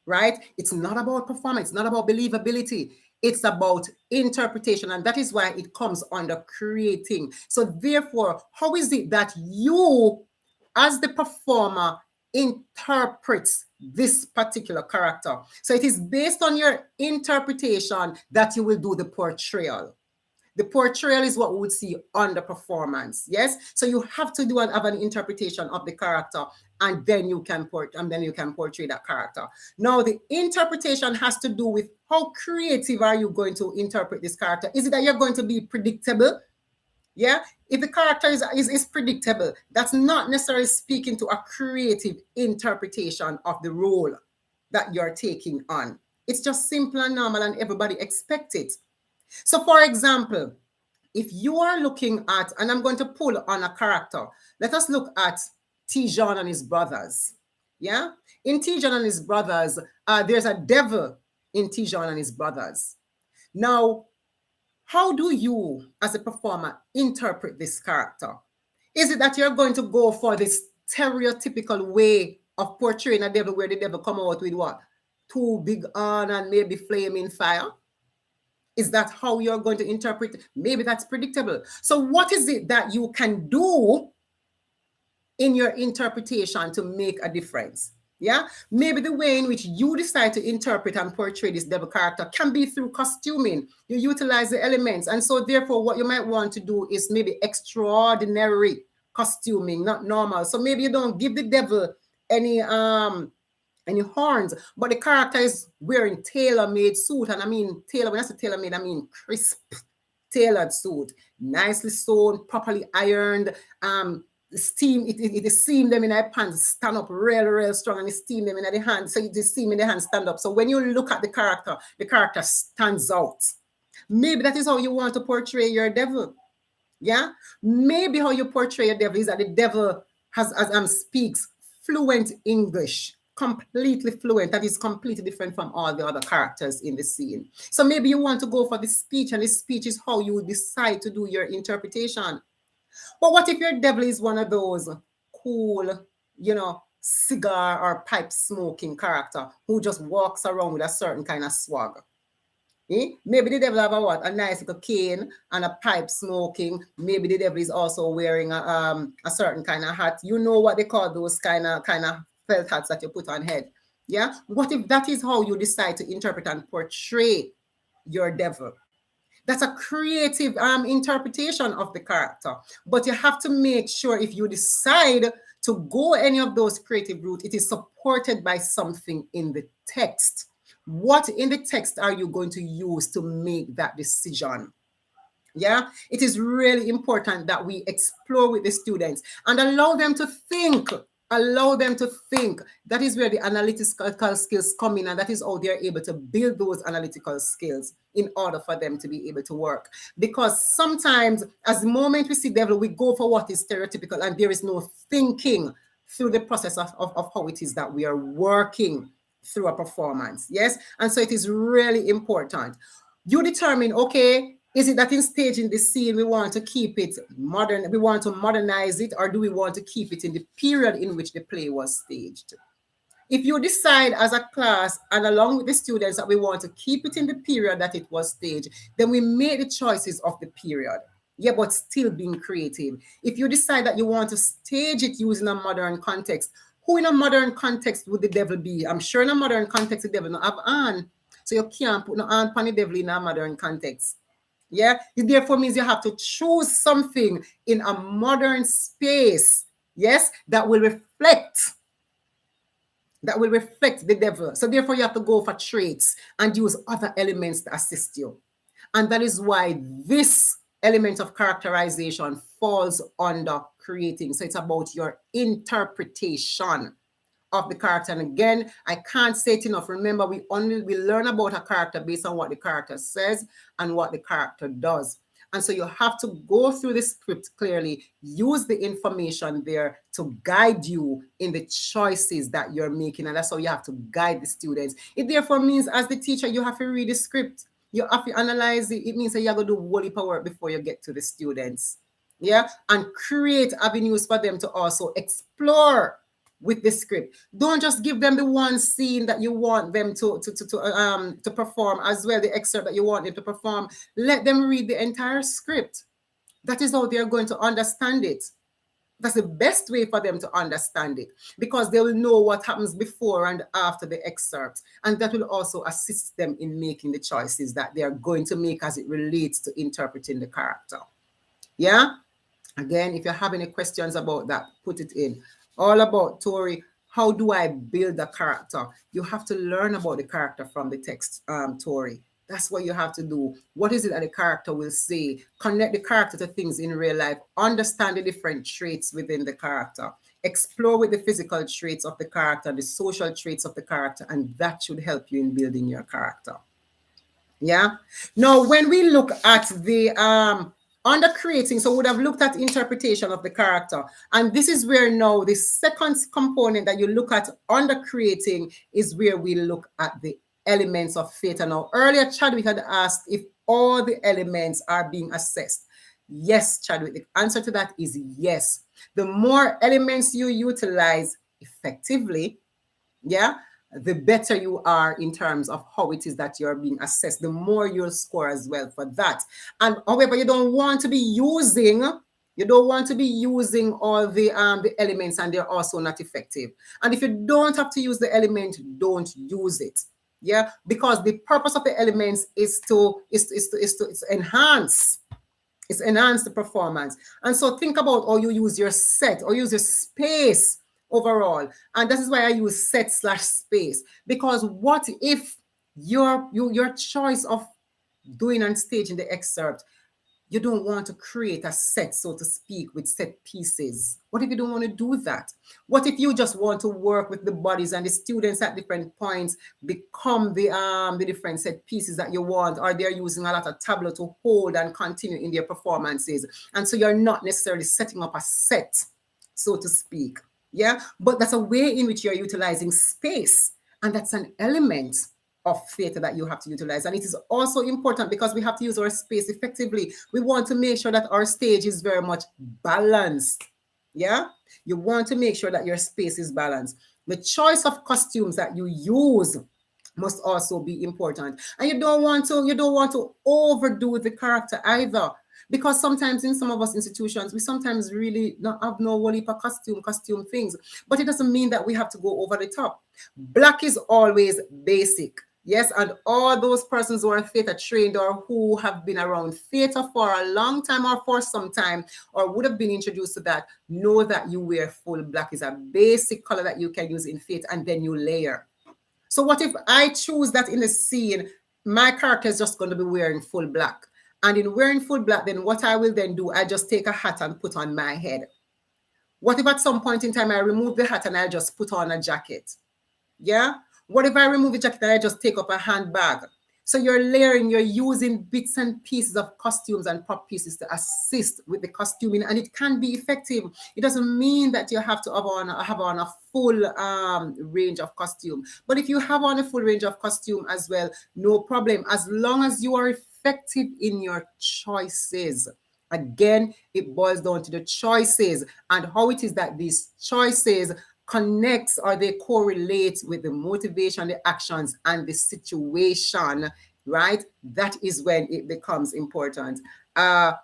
right? It's not about performance, it's not about believability. It's about interpretation, and that is why it comes under creating. So therefore, how is it that you, as the performer, interprets this particular character? So it is based on your interpretation that you will do the portrayal. The portrayal is what we would see on the performance. Yes, so you have to do and have an interpretation of the character, and then you can portray that character. Now, the interpretation has to do with how creative are you going to interpret this character. Is it that you're going to be predictable? Yeah, if the character is predictable, that's not necessarily speaking to a creative interpretation of the role that you're taking on. It's just simple and normal, and everybody expects it. So, for example, if you are looking at, and I'm going to pull on a character, let us look at Tijon and his brothers. Yeah, in Tijon and his brothers, there's a devil in Tijon and his brothers. Now, how do you, as a performer, interpret this character? Is it that you're going to go for this stereotypical way of portraying a devil, where the devil come out with what? Two big horn and maybe flaming fire? Is that how you're going to interpret it? Maybe that's predictable. So what is it that you can do in your interpretation to make a difference? Yeah, maybe the way in which you decide to interpret and portray this devil character can be through costuming. You utilize the elements, and so therefore what you might want to do is maybe extraordinary costuming, not normal. So maybe you don't give the devil any horns, but the character is wearing tailor-made suit. And I mean tailor, when I say tailor-made, I mean crisp tailored suit, nicely sewn, properly ironed. Steam, it is steam them in their pants, stand up real strong, and steam them in the hand. So it is steam in the hand, stand up. So when you look at the character stands out. Maybe that is how you want to portray your devil. Yeah, maybe how you portray your devil is that the devil speaks fluent English, completely fluent. That is completely different from all the other characters in the scene. So maybe you want to go for the speech, and the speech is how you decide to do your interpretation. But what if your devil is one of those cool, cigar or pipe smoking character who just walks around with a certain kind of swag? Maybe the devil have a nice little cane and a pipe smoking. Maybe the devil is also wearing a certain kind of hat. You know what they call those kind of felt hats that you put on head. Yeah. What if that is how you decide to interpret and portray your devil? That's a creative interpretation of the character. But you have to make sure, if you decide to go any of those creative routes, it is supported by something in the text. What in the text are you going to use to make that decision? Yeah, it is really important that we explore with the students and allow them to think. That is where the analytical skills come in, and that is how they're able to build those analytical skills in order for them to be able to work. Because sometimes, as the moment we see devil, we go for what is stereotypical, and there is no thinking through the process of how it is that we are working through a performance. Yes, and so it is really important. You determine, okay, is it that in staging the scene we want to keep it modern, we want to modernize it, or do we want to keep it in the period in which the play was staged? If you decide as a class and along with the students that we want to keep it in the period that it was staged, then we make the choices of the period. Yeah, but still being creative. If you decide that you want to stage it using a modern context, who in a modern context would the devil be? I'm sure in a modern context the devil not have on. So you can't put no on the devil in a modern context. Yeah, it therefore means you have to choose something in a modern space, yes, that will reflect the devil. So therefore you have to go for traits and use other elements to assist you. And that is why this element of characterization falls under creating. So it's about your interpretation of the character. And again, I can't say it enough. Remember, we learn about a character based on what the character says and what the character does. And so you have to go through the script clearly, use the information there to guide you in the choices that you're making. And that's how you have to guide the students. It therefore means, as the teacher, you have to read the script. You have to analyze it. It means that you have to do whole heap of work before you get to the students. Yeah, and create avenues for them to also explore with the script. Don't just give them the one scene that you want them to perform as well, the excerpt that you want them to perform. Let them read the entire script. That is how they are going to understand it. That's the best way for them to understand it, because they will know what happens before and after the excerpt. And that will also assist them in making the choices that they are going to make as it relates to interpreting the character. Yeah? Again, if you have any questions about that, put it in. All about, Tori, how do I build a character? You have to learn about the character from the text, Tori. That's what you have to do. What is it that the character will say? Connect the character to things in real life. Understand the different traits within the character. Explore with the physical traits of the character, the social traits of the character, and that should help you in building your character. Yeah. Now, when we look at the under creating, so we would have looked at interpretation of the character, and this is where now the second component that you look at under creating is where we look at the elements of theater. Now, earlier Chadwick had asked if all the elements are being assessed. Yes, Chadwick, the answer to that is yes. The more elements you utilize effectively, yeah, the better you are in terms of how it is that you're being assessed, the more you'll score as well for that. And however, you don't want to be using all the elements, and they're also not effective. And if you don't have to use the element, don't use it. Yeah, because the purpose of the elements is to enhance. It's enhance the performance. And so think about how you use your set or use your space overall. And that is why I use set/space, because what if your choice of doing and staging the excerpt, you don't want to create a set, so to speak, with set pieces? What if you don't want to do that? What if you just want to work with the bodies and the students at different points become the different set pieces that you want, or they're using a lot of tableau to hold and continue in their performances, and so you're not necessarily setting up a set, so to speak. Yeah, but that's a way in which you're utilizing space, and that's an element of theater that you have to utilize. And it is also important because we have to use our space effectively. We want to make sure that our stage is very much balanced. Yeah, you want to make sure that your space is balanced. The choice of costumes that you use must also be important, and you don't want to overdo the character either, because sometimes in some of us institutions we sometimes really not have no whole heap of costume things, but it doesn't mean that we have to go over the top. Black is always basic. Yes, and all those persons who are theater trained or who have been around theater for a long time or for some time or would have been introduced to that know that you wear full black is a basic color that you can use in theater, and then you layer. So what if I choose that in the scene, my character is just going to be wearing full black? And in wearing full black, then what I will then do, I just take a hat and put on my head. What if at some point in time I remove the hat and I just put on a jacket? Yeah? What if I remove the jacket and I just take up a handbag? So you're layering, you're using bits and pieces of costumes and prop pieces to assist with the costuming, and it can be effective. It doesn't mean that you have to have on a full range of costume. But if you have on a full range of costume as well, no problem, as long as you are effective in your choices. Again, it boils down to the choices and how it is that these choices connects or they correlate with the motivation, the actions, and the situation, right? That is when it becomes important. How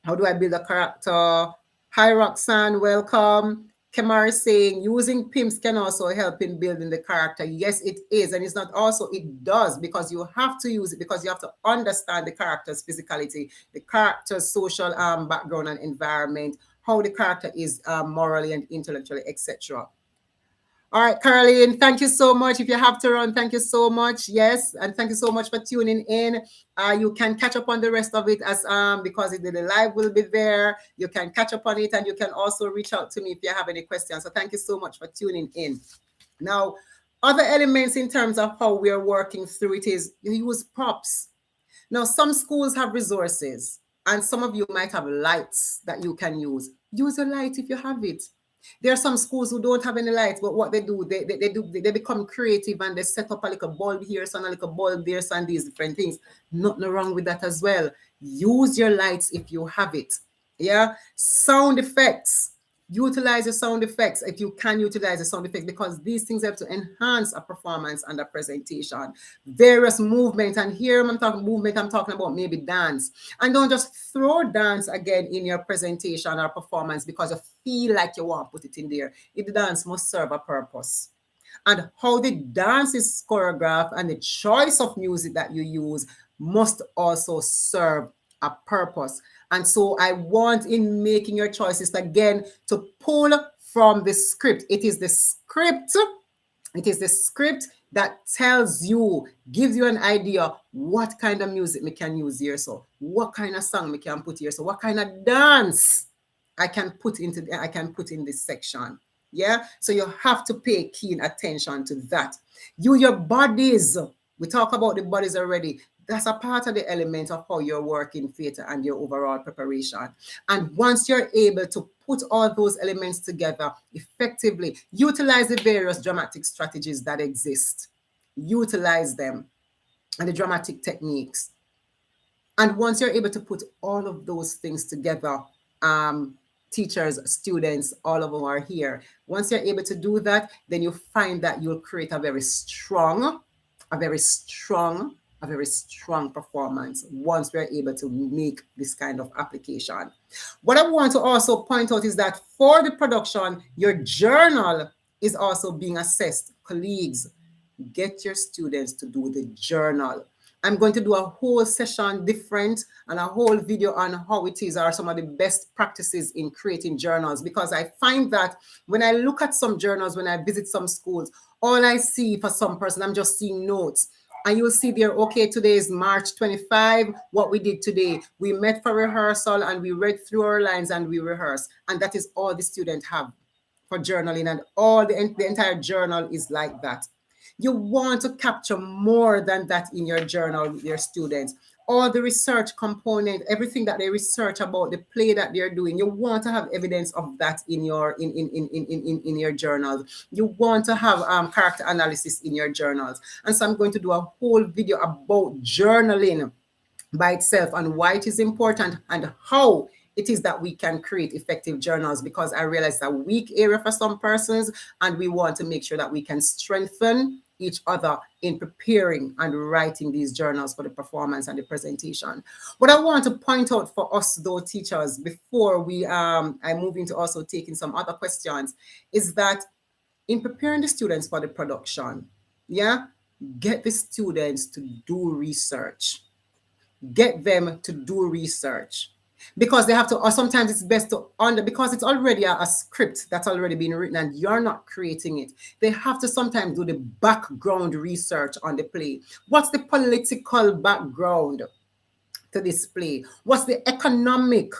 do I build a character? Hi, Roxanne, welcome. Kemar is saying using pimps can also help in building the character. Yes, it is. And it's not also, it does, because you have to use it, because you have to understand the character's physicality, the character's social background and environment, how the character is morally and intellectually, etc. All right, Caroline, thank you so much. If you have to run, thank you so much. Yes, and thank you so much for tuning in. You can catch up on the rest of it as because the live will be there. You can catch up on it, and you can also reach out to me if you have any questions. So thank you so much for tuning in. Now, other elements in terms of how we are working through it is you use props. Now, some schools have resources, and some of you might have lights that you can use. Use a light if you have it. There are some schools who don't have any lights, but what they do, they become creative and they set up a little bulb here, so a little bulb there, so and these different things. Nothing wrong with that as well. Use your lights if you have it. Yeah. Sound effects. Utilize the sound effects if you can utilize the sound effects, because these things have to enhance a performance and a presentation. Various movement, and here I'm talking movement, I'm talking about maybe dance. And don't just throw dance again in your presentation or performance because you feel like you want to put it in there. The dance must serve a purpose. And how the dance is choreographed and the choice of music that you use must also serve a purpose. And so I want, in making your choices, again, to pull from the script. It is the script. It is the script that tells you, gives you an idea what kind of music we can use here. So what kind of song we can put here. So what kind of dance I can put in this section. Yeah. So you have to pay keen attention to that. Your bodies. We talk about the bodies already. That's a part of the element of how you're working theater and your overall preparation. And once you're able to put all those elements together effectively, utilize the various dramatic strategies that exist. Utilize them and the dramatic techniques. And once you're able to put all of those things together, teachers, students, all of them are here. Once you're able to do that, then you find that you'll create a very strong performance once we're able to make this kind of application. What I want to also point out is that for the production, your journal is also being assessed. Colleagues, get your students to do the journal. I'm going to do a whole session different and a whole video on how it is are some of the best practices in creating journals, because I find that when I look at some journals, when I visit some schools, all I see for some person, I'm just seeing notes. And you'll see there, okay, today is March 25. What we did today, we met for rehearsal and we read through our lines and we rehearsed. And that is all the students have for journaling, and all the entire journal is like that. You want to capture more than that in your journal with your students. All the research component, everything that they research about the play that they're doing, you want to have evidence of that in your in your journals. You want to have character analysis in your journals. And so I'm going to do a whole video about journaling by itself and why it is important and how it is that we can create effective journals, because I realize it's a weak area for some persons, and we want to make sure that we can strengthen each other in preparing and writing these journals for the performance and the presentation. What I want to point out for us, though, teachers, before we I move into also taking some other questions, is that in preparing the students for the production, yeah, get the students to do research. Get them to do research, because they have to, or sometimes it's best to because it's already a script that's already been written and you're not creating it. They have to sometimes do the background research on the play. What's the political background to this play? What's the economic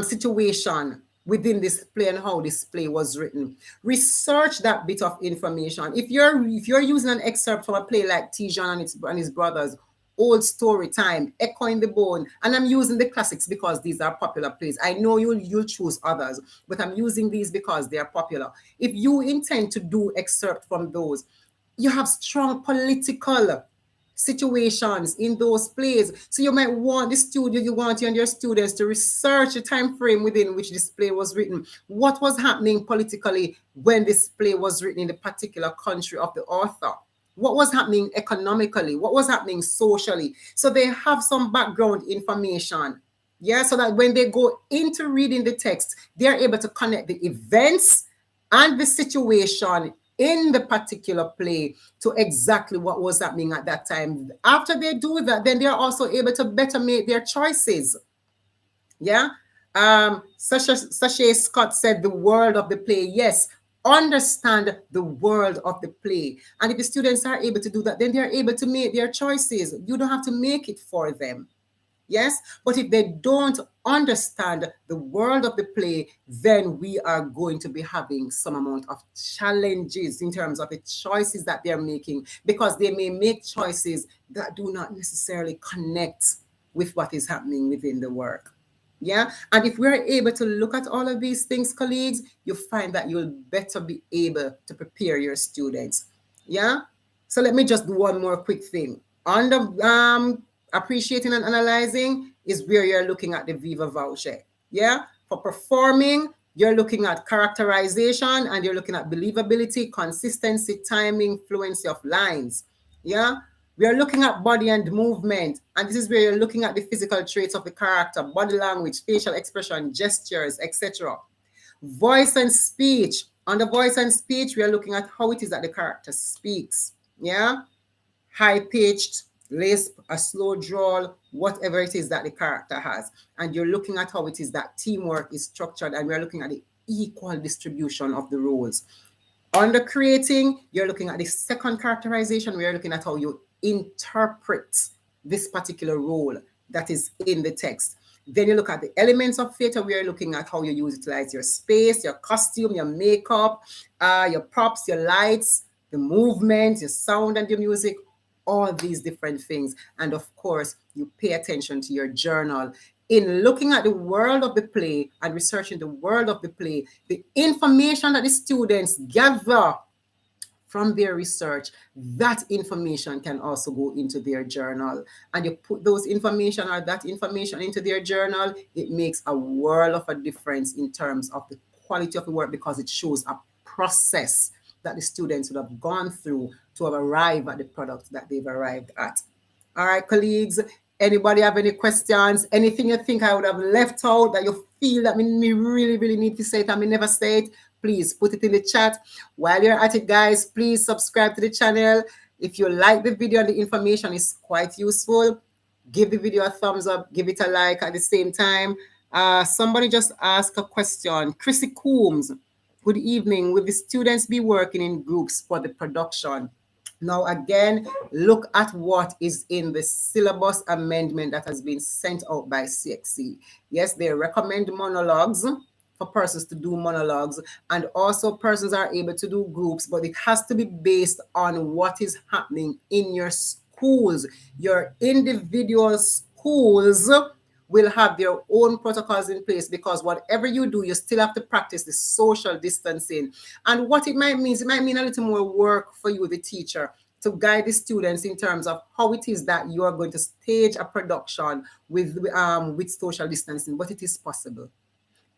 situation within this play and how this play was written? Research that bit of information. If you're using an excerpt from a play like Tijan and his brothers, Old Story Time, Echoing the Bone, and I'm using the classics because these are popular plays. I know you'll choose others, but I'm using these because they are popular. If you intend to do excerpt from those, you have strong political situations in those plays. So you might want you and your students to research the time frame within which this play was written. What was happening politically when this play was written in the particular country of the author? What was happening economically? What was happening socially? So they have some background information. Yeah, so that when they go into reading the text, they're able to connect the events and the situation in the particular play to exactly what was happening at that time. After they do that, then they're also able to better make their choices. Yeah. Sasha Scott said the world of the play. Yes, understand the world of the play. And if the students are able to do that, then they're able to make their choices. You don't have to make it for them. Yes, but if they don't understand the world of the play, then we are going to be having some amount of challenges in terms of the choices that they're making, because they may make choices that do not necessarily connect with what is happening within the work. Yeah, and if we're able to look at all of these things, colleagues, you find that you'll better be able to prepare your students. Yeah, so let me just do one more quick thing. On the appreciating and analyzing is where you're looking at the Viva voucher. Yeah, for performing, You're looking at characterization, and you're looking at believability, consistency, timing, fluency of lines. Yeah. We are looking at body and movement, and this is where you're looking at the physical traits of the character, body language, facial expression, gestures, etc. Voice and speech. On the voice and speech, we are looking at how it is that the character speaks. Yeah. High pitched, lisp, a slow drawl, whatever it is that the character has. And you're looking at how it is that teamwork is structured, and we're looking at the equal distribution of the roles. Under creating, you're looking at the second characterization. We are looking at how you interpret this particular role that is in the text. Then you look at the elements of theater. We are looking at how you utilize your space, your costume, your makeup, your props, your lights, the movement, your sound, and your music, all these different things. And of course, you pay attention to your journal. In looking at the world of the play and researching the world of the play, the information that the students gather from their research, that information can also go into their journal. And you put those information or that information into their journal, it makes a world of a difference in terms of the quality of the work, because it shows a process that the students would have gone through to arrive at the product that they've arrived at. All right, colleagues, anybody have any questions? Anything you think I would have left out that you feel that me really, really need to say it and me never say it? Please put it in the chat. While you're at it, guys, please subscribe to the channel. If you like the video and the information is quite useful, give the video a thumbs up, give it a like at the same time. Somebody just asked a question. Chrissy Coombs, good evening. Will the students be working in groups for the production? Now, again, look at what is in the syllabus amendment that has been sent out by CSEC. Yes, they recommend monologues for persons to do monologues, and also persons are able to do groups, but it has to be based on what is happening in your schools. Your individual schools will have their own protocols in place, because whatever you do, you still have to practice the social distancing. And what it might mean is, it might mean a little more work for you, the teacher, to guide the students in terms of how it is that you are going to stage a production with social distancing, but it is possible.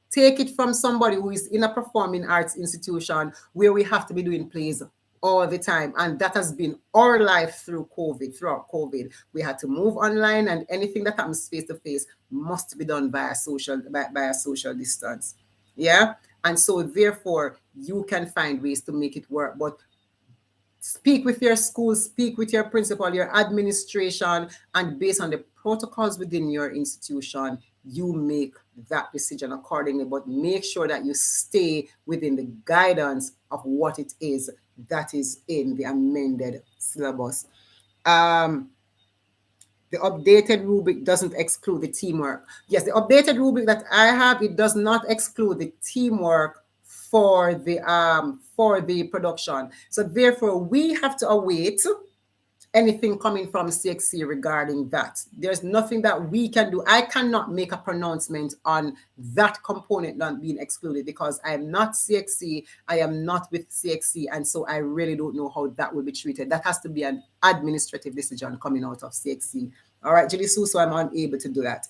Take it from somebody who is in a performing arts institution where we have to be doing plays all the time. And that has been our life throughout COVID. We had to move online, and anything that happens face to face must be done by a social distance. Yeah. And so therefore you can find ways to make it work. But speak with your school, speak with your principal, your administration, and based on the protocols within your institution, you make that decision accordingly. But make sure that you stay within the guidance of what it is that is in the amended syllabus. The updated rubric doesn't exclude the teamwork. Yes, the updated rubric that I have, it does not exclude the teamwork for the production. So therefore, we have to await anything coming from CXC regarding that. There's nothing that we can do. I cannot make a pronouncement on that component not being excluded, because I am not CXC. I am not with CXC. And so I really don't know how that will be treated. That has to be an administrative decision coming out of CXC. All right, Julie Sue, so I'm unable to do that.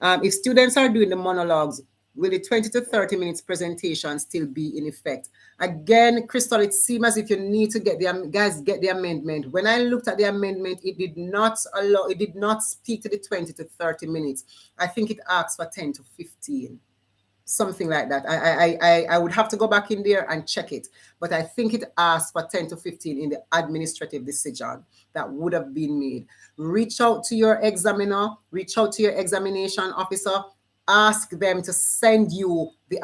If students are doing the monologues, will the 20 to 30 minutes presentation still be in effect? Again, Crystal, it seems as if you need to get the amendment. When I looked at the amendment, it did not speak to the 20 to 30 minutes. I think it asks for 10 to 15. Something like that. I would have to go back in there and check it. But I think it asked for 10 to 15 in the administrative decision that would have been made. Reach out to your examiner, reach out to your examination officer, ask them to send you the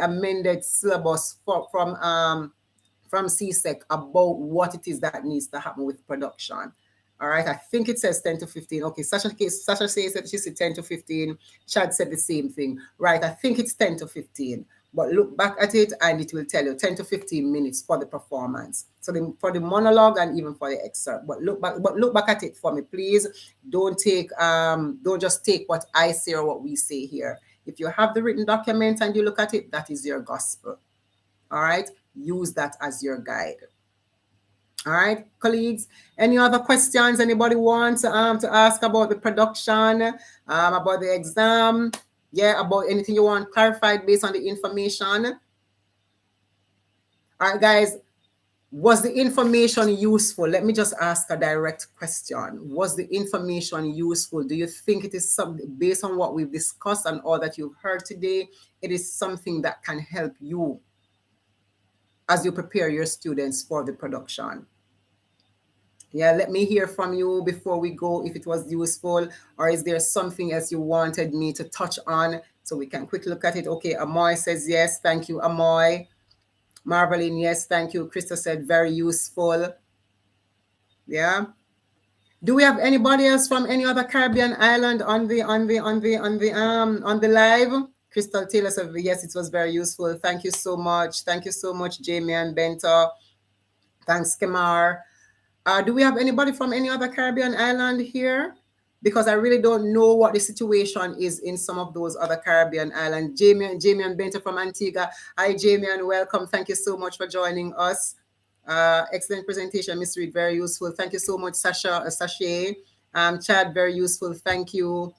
amended syllabus from CSEC about what it is that needs to happen with production. All right, I think it says 10 to 15. Okay, Sasha says that she said 10 to 15. Chad said the same thing. Right, I think it's 10 to 15. But look back at it and it will tell you 10 to 15 minutes for the performance. So for the monologue and even for the excerpt. But look back at it for me, please. Don't just take what I say or what we say here. If you have the written document and you look at it, that is your gospel. All right, use that as your guide. All right, colleagues, any other questions anybody wants to ask about the production, about the exam? Yeah, about anything you want clarified based on the information. All right, guys. Was the information useful? Let me just ask a direct question. Was the information useful? Do you think it is something based on what we've discussed and all that you've heard today? It is something that can help you as you prepare your students for the production. Yeah, let me hear from you before we go if it was useful, or is there something else you wanted me to touch on so we can quickly look at it? Okay, Amoy says yes. Thank you, Amoy. Marveline, yes, thank you. Krista said very useful. Yeah. Do we have anybody else from any other Caribbean island on the live? Crystal Taylor said yes, it was very useful. Thank you so much. Thank you so much, Jamie and Bento. Thanks, Kemar. Do we have anybody from any other Caribbean island here? Because I really don't know what the situation is in some of those other Caribbean islands. Jamie and Bento from Antigua. Hi, Jamie, and welcome. Thank you so much for joining us. Excellent presentation, Miss Reed. Very useful. Thank you so much, Sasha. Chad, very useful. Thank you.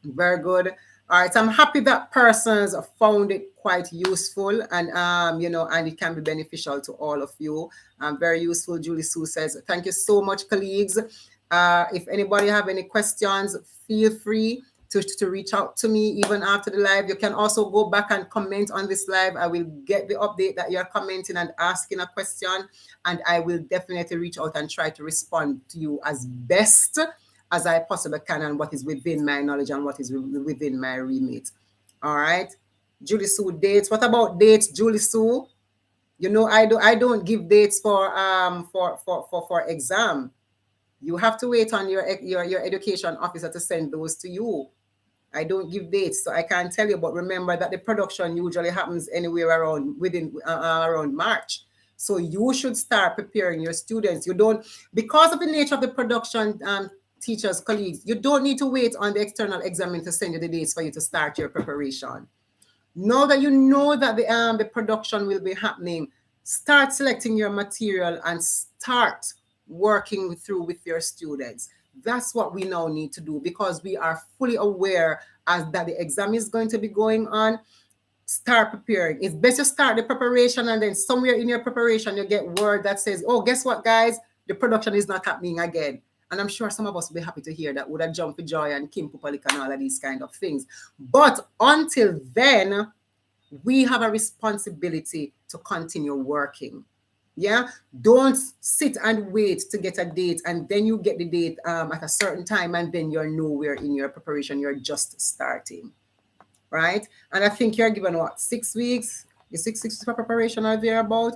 Very good. All right, so I'm happy that persons found it quite useful, and and it can be beneficial to all of you. Very useful. Julie Sue says, "Thank you so much, colleagues. If anybody have any questions, feel free to reach out to me even after the live. You can also go back and comment on this live. I will get the update that you're commenting and asking a question, and I will definitely reach out and try to respond to you as best as I possibly can, and what is within my knowledge and what is within my remit. All right. Julie Sue, dates. What about dates, Julie Sue? I don't give dates for exam. You have to wait on your education officer to send those to you. I don't give dates, so I can't tell you. But remember that the production usually happens anywhere around March. So you should start preparing your students. You don't, because of the nature of the production, teachers, colleagues, you don't need to wait on the external examiner to send you the dates for you to start your preparation. Now that you know that the production will be happening, start selecting your material and start working through with your students. That's what we now need to do, because we are fully aware as that the exam is going to be going on. Start preparing. It's best to start the preparation, and then somewhere in your preparation you get word that says, oh, guess what, guys, the production is not happening again. And I'm sure some of us will be happy to hear that, would have jumped for joy and Kim Pupalik and all of these kind of things. But until then, we have a responsibility to continue working. Yeah, don't sit and wait to get a date, and then you get the date at a certain time, and then you're nowhere in your preparation. You're just starting, right? And I think you're given what, 6 weeks? The 6 weeks for preparation or thereabout.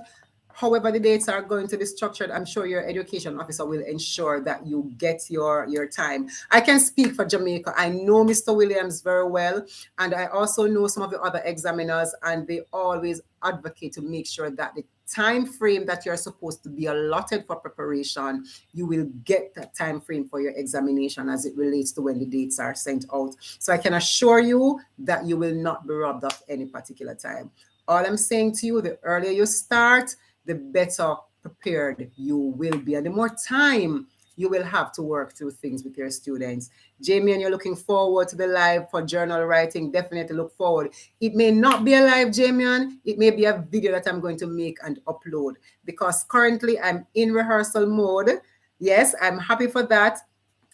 However the dates are going to be structured, I'm sure your education officer will ensure that you get your time. I can speak for Jamaica. I know Mr. Williams very well, and I also know some of the other examiners, and they always advocate to make sure that the time frame that you're supposed to be allotted for preparation, you will get that time frame for your examination as it relates to when the dates are sent out. So I can assure you that you will not be robbed of any particular time. All I'm saying to you, the earlier you start, the better prepared you will be, and the more time you will have to work through things with your students. Jamie, and you're looking forward to the live for journal writing. Definitely look forward. It may not be a live, Jamie, it may be a video that I'm going to make and upload, because currently I'm in rehearsal mode. Yes, I'm happy for that.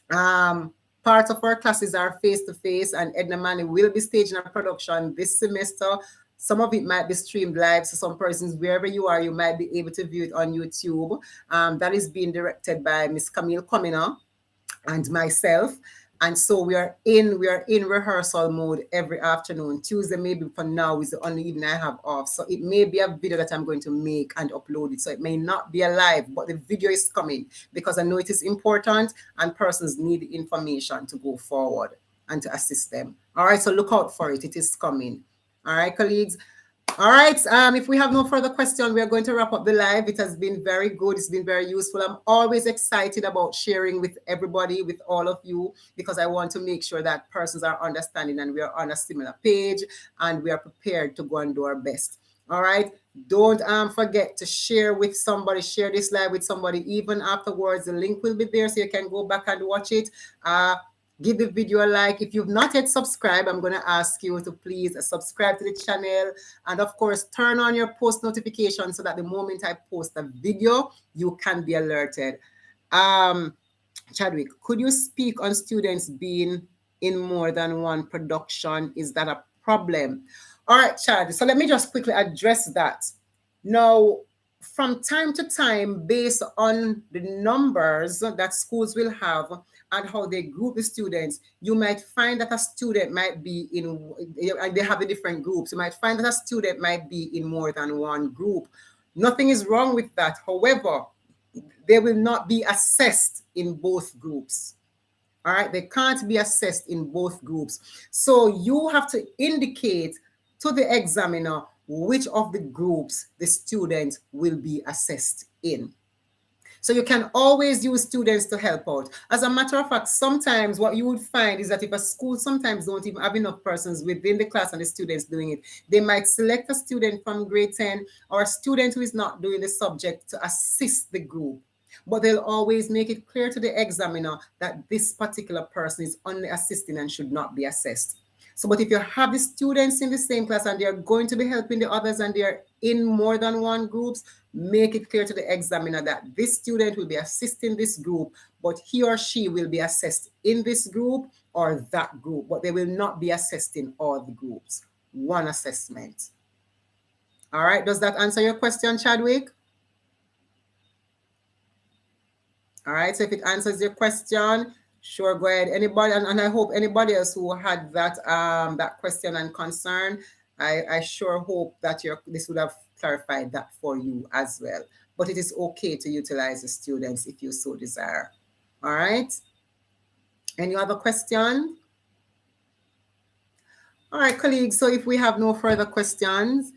Part of our classes are face-to-face, and Edna Manny will be staging a production this semester. Some of it might be streamed live, so some persons, wherever you are, you might be able to view it on YouTube. That is being directed by Miss Camille Comina and myself. And so we are in rehearsal mode every afternoon. Tuesday, maybe for now, is the only evening I have off. So it may be a video that I'm going to make and upload it. So it may not be a live, but the video is coming, because I know it is important and persons need the information to go forward and to assist them. All right, so look out for it. It is coming. All right, colleagues. All right. If we have no further question, we are going to wrap up the live. It has been very good. It's been very useful. I'm always excited about sharing with everybody, with all of you, because I want to make sure that persons are understanding and we are on a similar page and we are prepared to go and do our best. All right. Don't forget to share with somebody, share this live with somebody. Even afterwards, the link will be there so you can go back and watch it. give the video a like. If you've not yet subscribed, I'm going to ask you to please subscribe to the channel, and of course turn on your post notifications so that the moment I post a video, you can be alerted. Chadwick, could you speak on students being in more than one production? Is that a problem? All right, Chad. So let me just quickly address that. Now, from time to time, based on the numbers that schools will have and how they group the students, you might find that a student might be in, and they have the different groups. You might find that a student might be in more than one group. Nothing is wrong with that. However, they will not be assessed in both groups. All right, they can't be assessed in both groups. So you have to indicate to the examiner which of the groups the student will be assessed in. So you can always use students to help out. As a matter of fact, sometimes what you would find is that if a school sometimes don't even have enough persons within the class and the students doing it, they might select a student from grade 10 or a student who is not doing the subject to assist the group. But they'll always make it clear to the examiner that this particular person is only assisting and should not be assessed. So, but if you have the students in the same class and they're going to be helping the others and they're in more than one groups, make it clear to the examiner that this student will be assisting this group, but he or she will be assessed in this group or that group, but they will not be assessed in all the groups. One assessment. All right, does that answer your question, Chadwick? All right, so if it answers your question, sure, go ahead. Anybody, and I hope anybody else who had that that question and concern, I sure hope that this would have clarified that for you as well. But it is okay to utilize the students if you so desire. All right. Any other question? All right, colleagues. So if we have no further questions,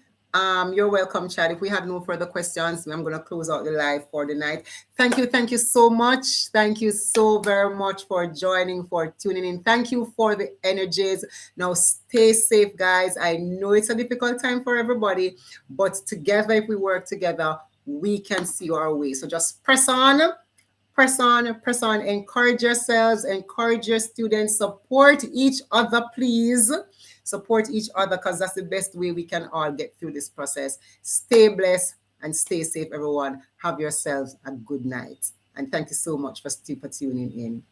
you're welcome, Chad. If we have no further questions, I'm going to close out the live for the night. Thank you. Thank you so much. Thank you so very much for joining, for tuning in. Thank you for the energies. Now, stay safe, guys. I know it's a difficult time for everybody, but together, if we work together, we can see our way. So just press on. Press on, press on. Encourage yourselves, encourage your students, support each other, please. Support each other because that's the best way we can all get through this process. Stay blessed and stay safe, everyone. Have yourselves a good night. And thank you so much for tuning in.